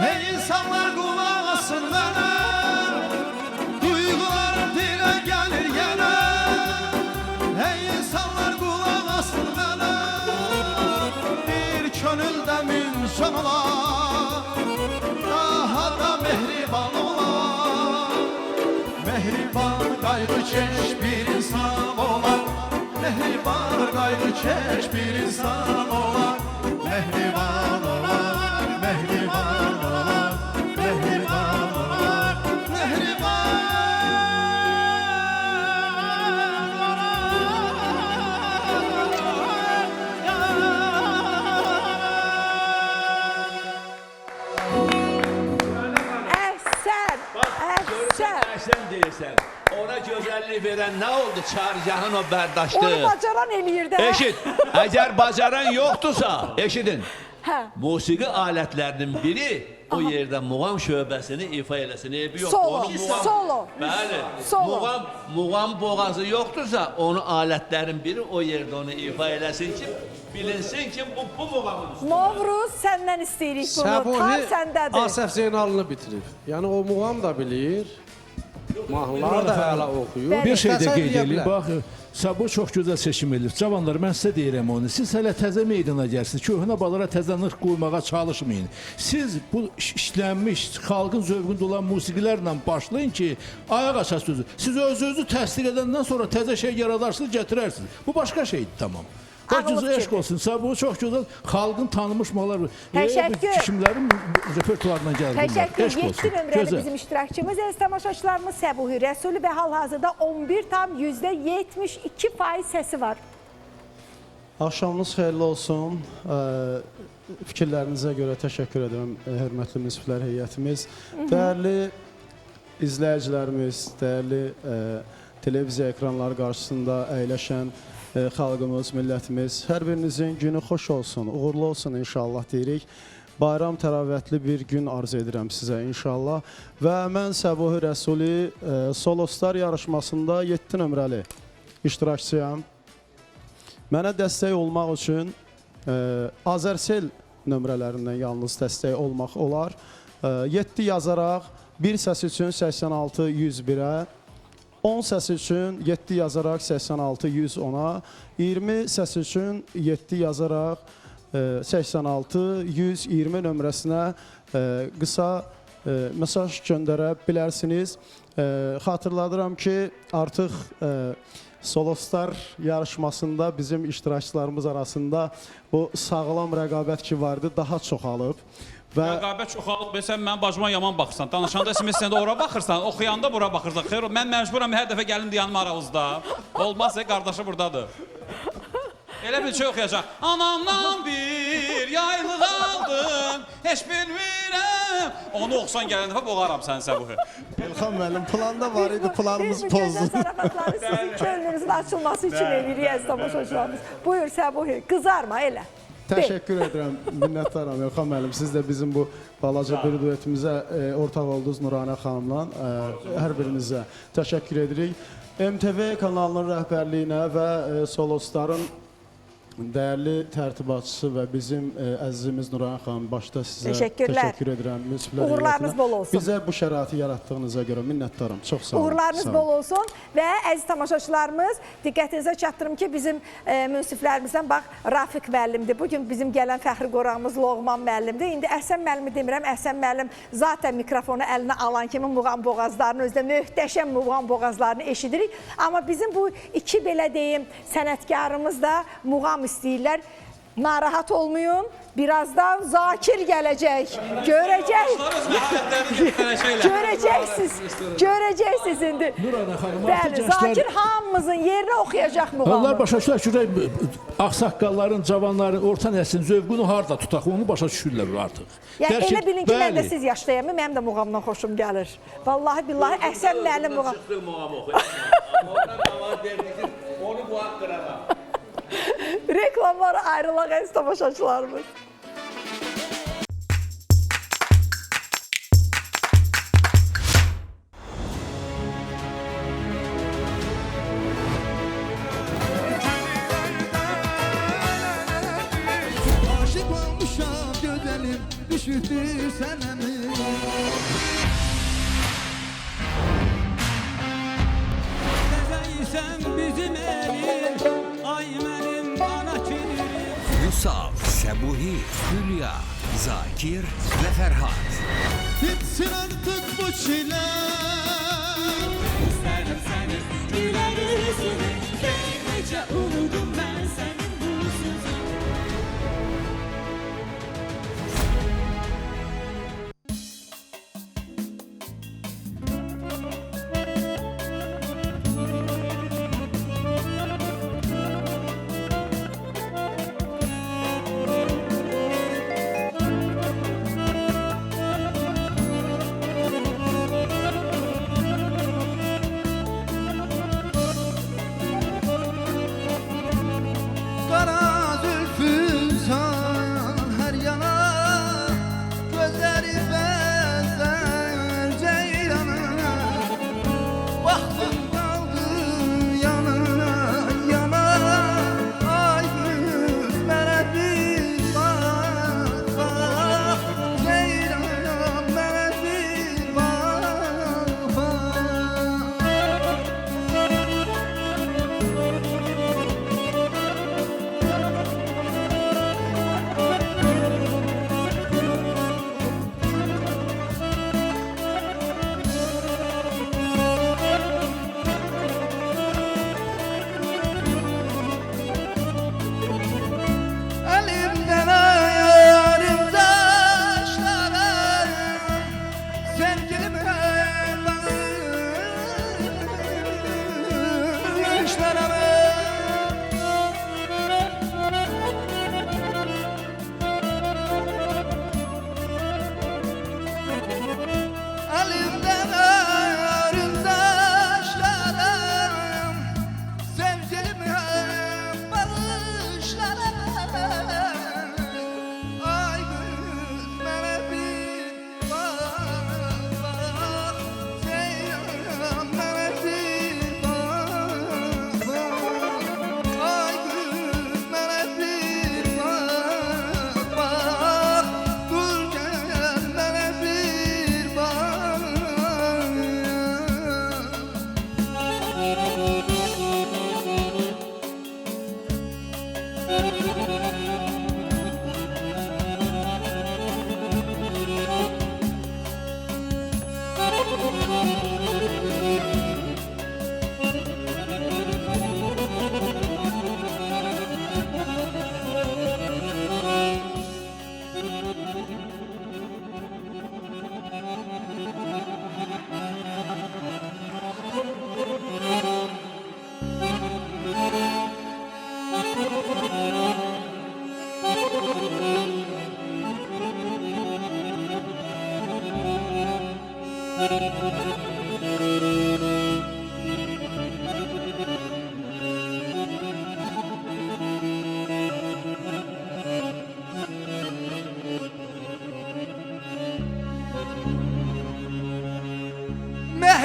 S3: Hey insanlar kulak asın bana, duygularım dile gelir gene. Hey insanlar kulak asın bana, bir könülde münşan ola, daha da mehriban ola. Mehriban kaygıkeş bir insan ola, mehriban kaygıkeş bir insan ola. Mehriban ola, mehriban ola, mehriban ola, mehriban
S5: Yaxşı.
S10: Sən deyirsən. Ona gözəllik verən nə oldu? Çargahın o bərdaşdı.
S5: Onu bacaran eləyir də.
S10: Eşit, əgər bacaran yoxdursa, eşidin.
S5: Hə.
S10: Musiqi alətlərinin biri o yerdə muğam şöbəsini ifa eləsin. Eybi yoxdur.
S5: Solo,
S10: Onun muğam-
S5: solo.
S10: Bəli.
S5: Solo.
S10: Muğam boğazı yoxdursa, onu alətlərin biri o yerdə onu ifa eləsin ki, bilinsin ki, bu muğamın üstündə.
S5: Novruz, səndən istəyirik bunu. Tar
S11: Səbuhi
S5: səndədir.
S11: Asəf Zeynalını bitirib. Yəni o muğam da bilir. Mahnılar da hələ oxuyur.
S6: Bir şey də
S11: İstəsə
S6: qeyd
S11: deyə
S6: edeyim.
S11: bilər.
S6: Bax, Sabah çox gözəl seçim edir. Cavanlar, mən sizə deyirəm onu. Siz hələ təzə meydana gəlirsiniz. Köhnə balara təzə nırx qoymağa çalışmayın. Siz bu işlənmiş, xalqın zövqündə olan musiqilərlə başlayın ki, ayaq açasınız. Siz özünüzü təsdiq edəndən sonra təzə şey yaradarsınız, gətirərsiniz. Bu başqa şeydir, tamam. Başınıza
S5: Ağıllı
S6: eşq
S5: fikir.
S6: olsun. Sabah çox gözəl xalqın tanınmış maları.
S5: Təşəkkür.
S6: Kimlərin repertuarından gəldi bunlar.
S5: Təşəkkür.
S6: Eşq
S5: 7
S6: olsun.
S5: nömrəli
S6: Gözəl.
S5: bizim iştirakçımız, əziz tamaşaçılarımız Səbuhi Rəsuli və hal-hazırda 11,72% səsi var.
S3: Axşamınız xeyirli olsun. Fikirlərinizə görə təşəkkür edirəm, hörmətli münsiflər heyətimiz. Dəyərli izləyicilərimiz, dəyərli televiziya ekranları qarşısında əyləşən xalqımız, millətimiz, hər birinizin günü xoş olsun, uğurlu olsun inşallah deyirik. Bayram təravətli bir gün arzu edirəm sizə inşallah. Və mən Səbuhi Rəsuli Solostar yarışmasında 7 nömrəli iştirakçıyam. Mənə dəstək olmaq üçün Azərsel nömrələrindən yalnız dəstək olmaq olar. 7 yazaraq, 1 səs üçün 86-101-ə, 10 səs üçün 7 yazaraq 86-110-a, 20 səs üçün 7 yazaraq 86-120 nömrəsinə qısa mesaj göndərə bilərsiniz. Xatırladıram ki, artıq Solostar yarışmasında bizim iştirakçılarımız arasında bu sağlam rəqabət ki vardı, daha çoxalıb.
S2: Rəqabət çoxalıb, sən mənim bacıma yaman baxırsan. Danışanda sən də ora baxırsan, oxuyanda bura baxırsan. Xeyr, mən məcburam hər dəfə gəlim dayanım aranızda. Olmazsa qardaşı buradadır. Elə bil şey oxuyacaq. Anamdan bir yaylıq aldım, heç bilmirəm. Onu oxusan gələn dəfə boğaram sən Səbuhi.
S3: İlxan müəllim, planda var idi, planımız
S5: Biz bu gözəl
S3: pozdu.
S5: zarafatları sizin könlünüzün açılması üçün eləyirik, əziz tamaşaçılarımız. Buyur Səbuhi, qızarma elə.
S3: Təşəkkür edirəm, minnətdaram İlxan müəllim. Siz də bizim bu balaca bir duetimizə ortaq oldunuz Nuranə xanımla. Hər birinizə təşəkkür edirik. MTV kanalının rəhbərliyinə və Solostarın dəyərli tərtibatçısı və bizim əzizimiz Nuran xanım başda sizə təşəkkür edirəm.
S5: Uğurlarınız bol olsun.
S3: Bizə bu şəraiti yaratdığınıza görə minnətdaram. Çox sağ olun.
S5: Uğurlarınız bol olsun və əziz tamaşaçılarımız, diqqətinizə çatdırım ki, bizim münsiflərimizdən bax Rafiq müəllimdir. Bugün bizim gələn fəxri qorağımız Loğman müəllimdir. İndi Əhsən müəllimi demirəm, Əhsən müəllim zaten mikrofonu əlinə alan kimi muğam boğazlarını, özdə möhtəşəm muğam boğazlarını eşidirik. Amma bizim bu iki belə deyim sənətkarımız da muğam istəyirlər. Narahat olmayın. Birazdan Zakir gələcək. Görəcəksiniz indi. Bəli, Zakir hamımızın yerinə oxuyacaq muğamı.
S6: Allah başa düşürlər ki, ağsaqqalların, cavanların, orta nəslin zövqünü harda tutaq, onu başa düşürlər artıq.
S5: Yəni elə bilin ki, mən də siz yaşlayamı, mənim də muğamdan xoşum gəlir. Vallahi billahi Əhsən müəllim muğam.
S10: Onu bu haqq qırağa.
S5: Reklamlara ayrılaq əziz tamaşaçılarımız.
S4: Aşık olmuşam gözəlim, düşürdü sənəmi.
S8: Sen bizim elim, ay benim ana kirim.
S1: Vüsal, Səbuhi, Hülya, Zakir və Fərhad.
S3: Bitsin artık bu çile.
S8: İsterim seni, güler yüzünü, böylece unudum ben senin bu sözünü.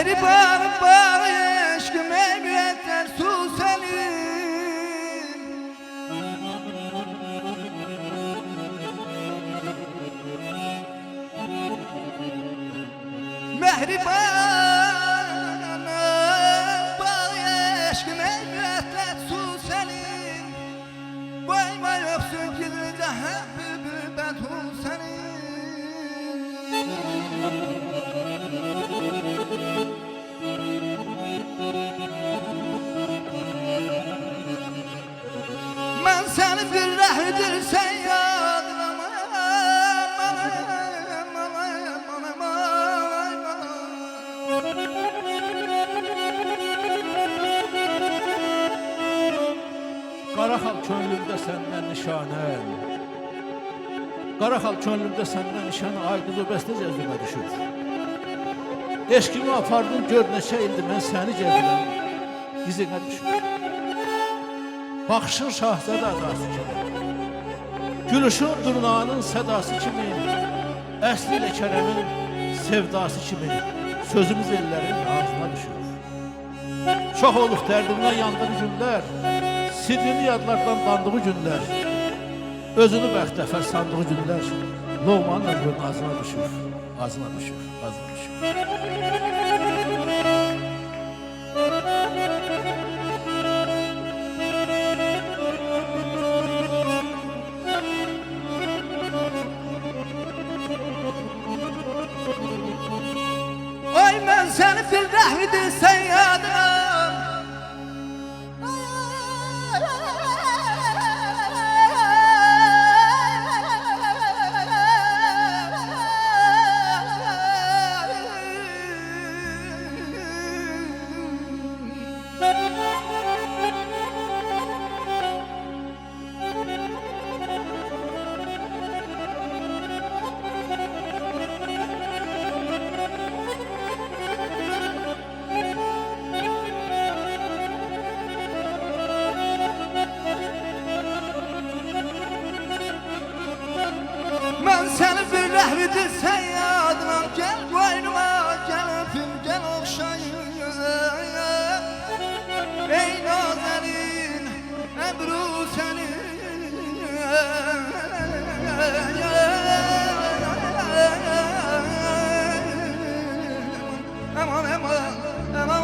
S4: Mehriban bağ eşkım ey müetter su senin Mehriban bağ eşkım ey müetter su senin Boyma yoksun gizlice hep bedhun senin Ben seni bir rehdir sen yadlama
S6: Qarahal könlümdə səndən nişanəm. Qarahal könlümdə səndən nişanə aydın o bəstə cəzbimə düşür. Eşkimi apardın gör neçə ildir mən səni gəzirəm. Dizinə düşür. Baxışın şahzadə adası kimi. Gülüşün durnanın sədası kimi. Əsli ilə Kərəmin sevdası kimi. Sözümüz ellərin ağzına düşür. Çox olub dərdimdən yandığı günlər. Sidrini yadlardan dandığı günlər, özünü bəxtəfər sandığı günlər, Loğmanın ömrünün ağzına düşür, ağzına düşür, ağzına düşür.
S4: Ay mən səni bir rəhvidir sən yadına Ben seni bir rəhvidir sən yadına Gel boynuma gel öpüm gel okşayın Ey nazerin ebru senin Aman aman aman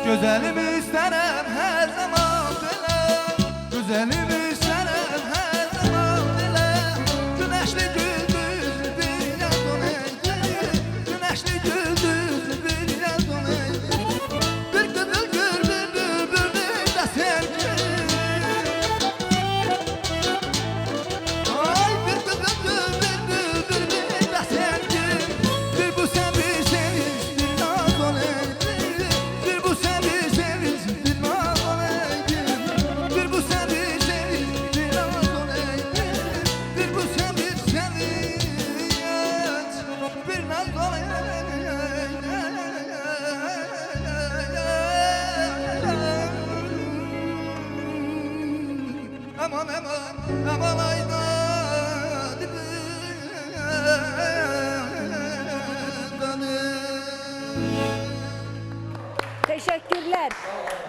S4: Güzelimi isterim her zaman dile Güzelimi isterim her zaman dile Güneşli gündüz bir yaz olaydı Güneşli gündüz bir yaz olaydı Bir kızıl güldür bülbül de sevgi Ay bir kızıl güldür bülbül de sevgi Bir bu sen bir sevinç bir naz olaydı Bir bu sen bir sevinç bir naz olaydı Bir bu sen bir sevinç bir naz olaydı Bir bu sen bir sevinç bir naz olaydı Aman aman aman ayda
S5: Teşekkürler.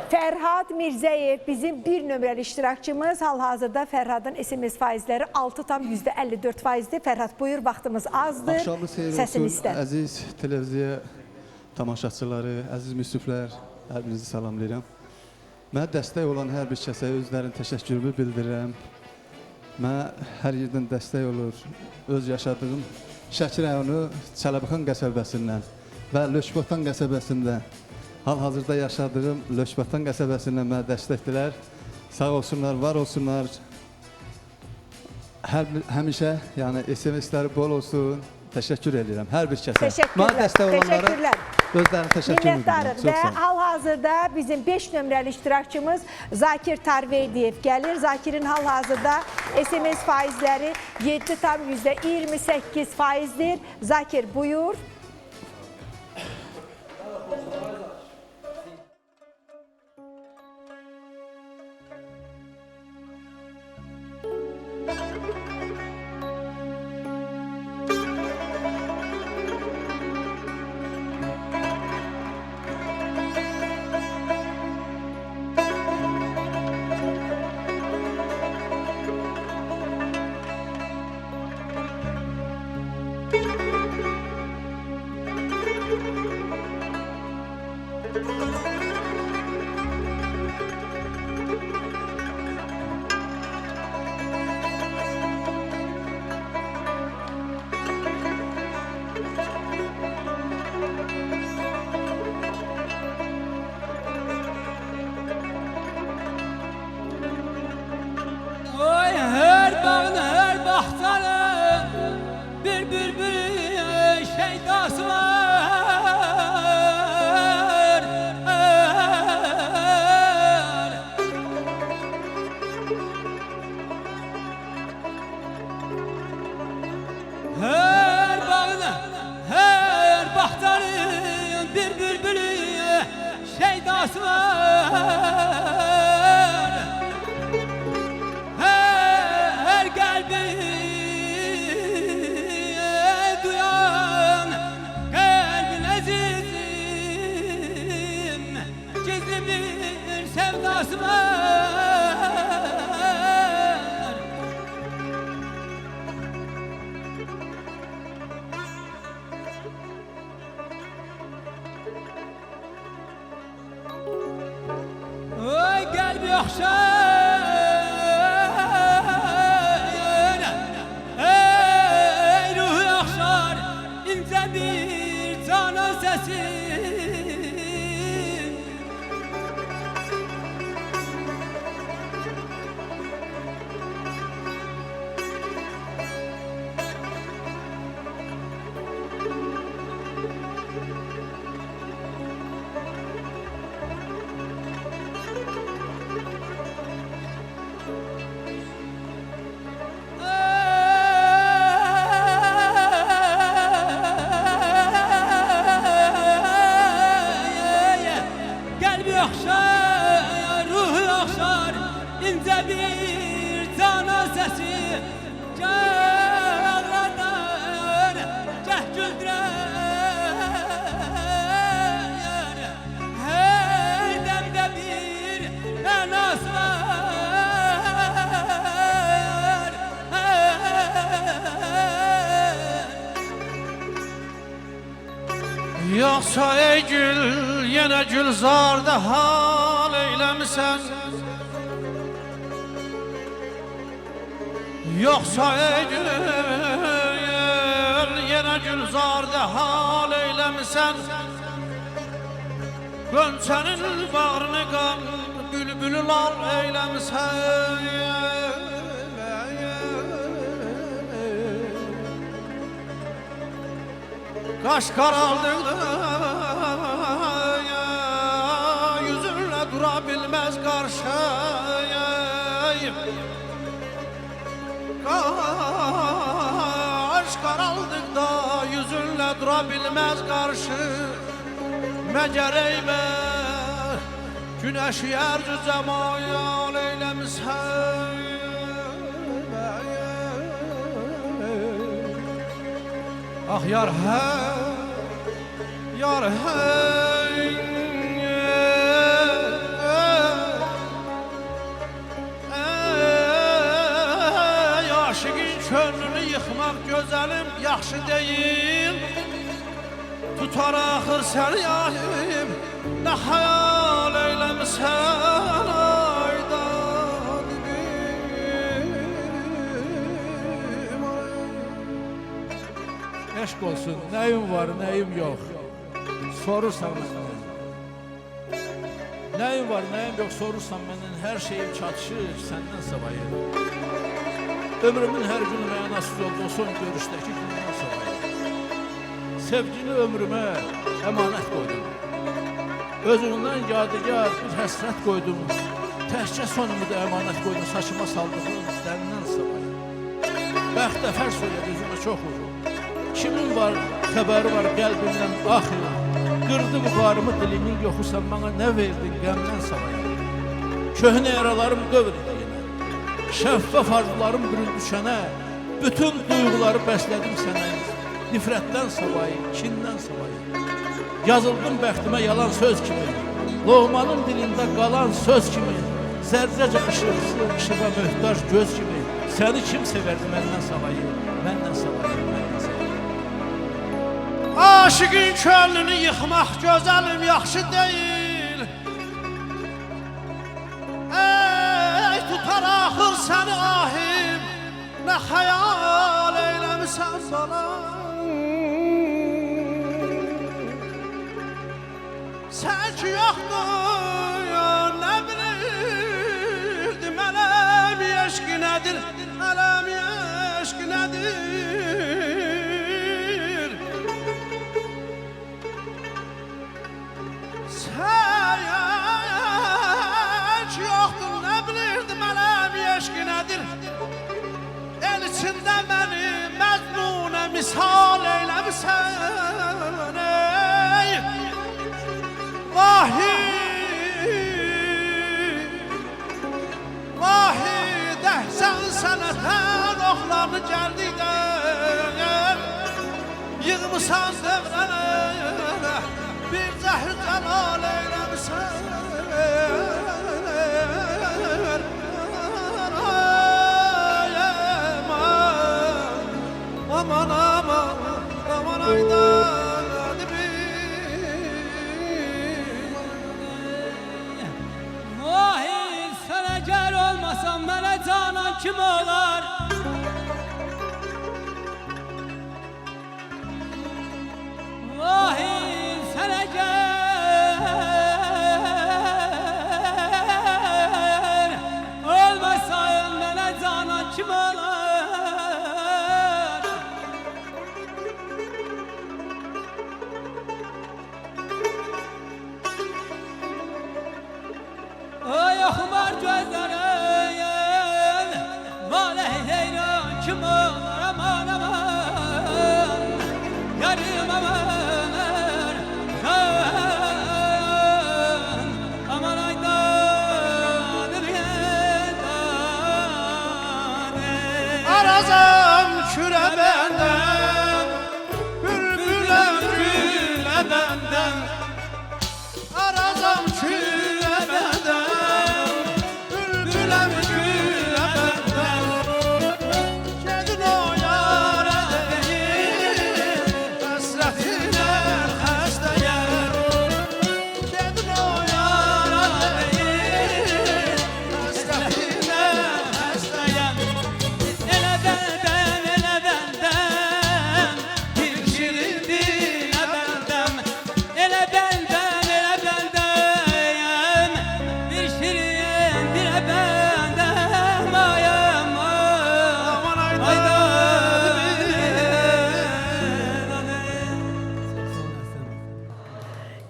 S5: Ferhat Mirzəyev bizim bir nömrəli iştirakçımız. Hal-hazırda Ferhadın SMS faizləri 6,54 faizdir. Ferhat buyur, vaxtımız azdır.
S3: Axşamlı xeyir
S5: Səsini
S3: olsun,
S5: istər.
S3: əziz televiziya tamaşaçıları, əziz müsiflər, hər birinizi salamlayıram. Mənə dəstək olan hər bir kəsə özlərinin təşəkkürümü bildirirəm. Mənə hər yerdən dəstək olur. Öz yaşadığım Şəki rayonu Çələbixan qəsəbəsindən və Lökbatan qəsəbəsindən hal-hazırda yaşadığım Lökbatan qəsəbəsindən mənə dəstəkdilər. Sağ olsunlar, var olsunlar. Həmişə yəni SMS-ləri bol olsun. Təşəkkür edirəm hər bir kəsə. Mənə dəstək olanlara özlərinin təşəkkür
S5: Minnətdarıq və hal-hazırda bizim 5 nömrəli iştirakçımız Zakir Tarverdiyev gəlir. Zakirin hal-hazırda SMS faizləri 7,28 faizdir. Zakir buyur.
S2: Oy her bağın her bahçanın bir bülbül şeydası var. Her bağın her bahçanın bir bülbül şeydası var. Her kalbi duyan kalbin azizim gizli bir sevdası var. Oy kalbi okşar, ey ruhu okşar, ince bir canan sesi. Kalbi okşar, ruhu okşar, ince bir canan sesi. Ağlardan gah güldürer, her demde bir mənası var.
S11: Yoksa ey gül, yine gülzarda hal eylemişsen. Yoksa ey gül, yine gülzarda hal eylemişsen. Gönçenin bağrını qan, bülbülü lal eylemişsen. Kaş karaldıqda yüzünle durabilmez karşı. Kaş karaldıqda yüzünle durabilmez karşı. Mecer eybe güneşi yercü cemayal eylemişsen. Ah yar hey, yar hey, aşığın könlünü yıkmak güzelim yaxşı değil. Tutar axır səni yahim, ne hayal eylemişsen ayda dibim.
S6: Eşq olsun, nəyim var, nəyim yox. Sorursan məndən. Nəyim var, nəyim yox sorursan məndən. Hər şeyim çatışır səndən savayı. Ömrümün hər günü mənasız oldu o son görüşdəki gündən savayı. Sevgini ömrümə əmanət qoydum. Özündən yadigar bir həsrət qoydum. Təhcə sonumu da əmanət qoydum saçıma saldığım dərindən savayı. Bəxtəfər söylədi üzümə çox vurur. Kimin var, xəbəri var qəlbimdən axır. Qırdı bu qarımı dilimin yoxu sən bana nə verdin qəmdən savayı. Köhnə yaralarım qövr idi yenə. Şəffaf arzularım büründüşənə. Bütün duyğuları bəslədim sənə. Nifrətdən savayı, kindən savayı. Yazıldım bəxtimə yalan söz kimi. Loğmanın dilində qalan söz kimi. Zərrəcə işığa möhtac göz kimi. Səni kim sevərdi məndən savayı, məndən savayı, məndən savayı.
S11: Aşıqın könlünü yıxmaq gözəlim yaxşı deyil. Ey tutar axır səni ahim, nə xəyal eyləmisən balam. Sən ki yoxdur, nə bilirdim, ələm eşq nədir, ələm eşq nədir. Sən ki yoxdur, nə bilirdim, ələm eşq nədir. El içində məni məcnunə misal eyləmisən, ey vahi, vahi dəhsən sənətən oxlarını gəldikdən yığmısan dövrənə bir cəhri cəlal eyləmisən. Aman aman, aman aydan
S12: Vahid sana gər olmasam mənə canan kim olar? Vahid sana gər olmasam mənə canan kim olar? Ay axmar gözlərim, valeh heyran kim olar aman aman, yarım aman, can, aman aydan biyendan.
S11: Arazam kürə bəndən, bülbüləm gülə bəndən. Arazam kürə bəndən, bülbüləm gülə bəndən. Gedin o yara deyil, həsrətinə xəstəyəm. Gedin o yara deyil, həsrətinə xəstəyəm.
S12: Elə bəldən, bir şirindir nə bəldəm. Elə bəldən, bir şirindir nə bəldəm. Ayam,
S11: Aman aydan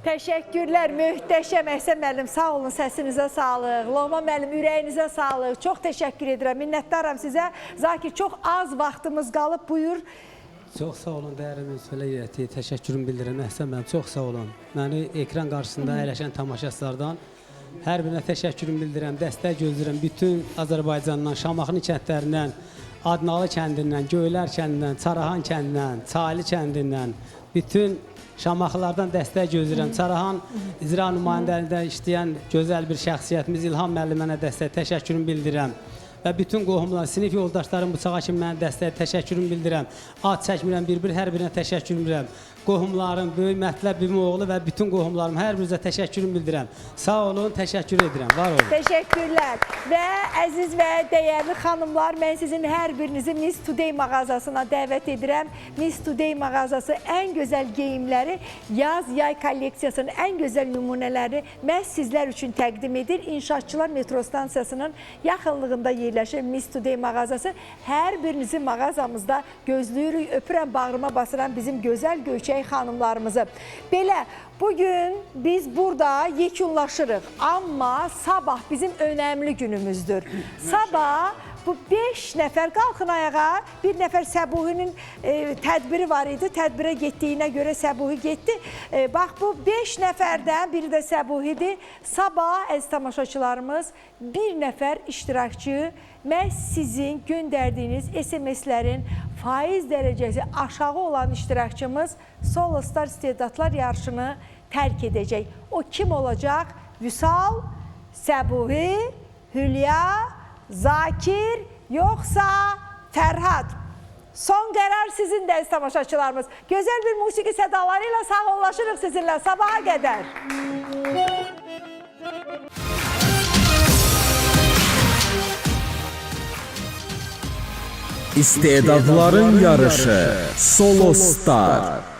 S5: Təşəkkürlər, möhtəşəm Əhsən müəllim, sağ olun, səsinizə sağlıq. Loğman müəllim, ürəyinizə sağlıq. Çox təşəkkür edirəm, minnətdaram sizə. Zakir, çox az vaxtımız qalıb, buyur.
S12: Çox sağ olun, dəyərli münsifələr heyəti. Təşəkkürümü bildirirəm. Əhsən müəllim, çox sağ olun. Məni ekran qarşısında əyləşən tamaşaçılardan hər birinə təşəkkürümü bildirirəm. Dəstək gözləyirəm bütün Azərbaycandan, Şamaxını kəndlərindən, Adnalı kəndindən, Göylər kəndindən, Çarahan kəndindən, Çaylı kəndindən, bütün Şamaxılardan dəstək gözləyirəm. Çarahan icra nümayəndəliyində işləyən gözəl bir şəxsiyyətimiz İlham müəllimə dəstək təşəkkürümü bildirirəm. Və bütün qohumlar, sinif yoldaşlarım bıçağa kimi mənə dəstək təşəkkürümü bildirirəm. Ad çəkmirəm, bir-bir hər birinə təşəkkürümü bildirirəm. Qohumlarım, böyük mətləb bimin oğlu və bütün qohumlarım hər birinizə təşəkkürümü bildirirəm. Sağ olun, təşəkkür edirəm. Var olun.
S5: Təşəkkürlər. Və əziz və dəyərli xanımlar, mən sizin hər birinizi Miss Today mağazasına dəvət edirəm. Miss Today mağazası ən gözəl geyimləri, yaz-yay kolleksiyasının ən gözəl nümunələri məhz sizlər üçün təqdim edir. İnşaatçılar metro stansiyasının yaxınlığında yerləşir Miss Today mağazası. Hər birinizi mağazamızda gözləyirik, öpürəm, bağrıma basıram bizim gözəl göyçək xanımlarımızı. Belə, bugün biz burada yekunlaşırıq, amma sabah bizim önəmli günümüzdür. Sabah bu 5 nəfər qalxın ayağa, bir nəfər Səbuhinin tədbiri var idi, tədbirə getdiyinə görə Səbuhi getdi. Bax, bu 5 nəfərdən biri də Səbuhidir. Sabah, əziz tamaşaçılarımız, bir nəfər iştirakçı məhz sizin göndərdiyiniz SMS-lərin faiz dərəcəsi aşağı olan iştirakçımız Solo Star istedadlar yarışını tərk edəcək. O kim olacaq? Vüsal, Səbuhi, Hülya, Zakir, yoxsa Fərhad? Son qərar sizin də tamaşaçılarımız. Gözəl bir musiqi sədaları ilə sağollaşırıq sizinlə sabaha qədər.
S13: İstedadların yarışı Solo Star.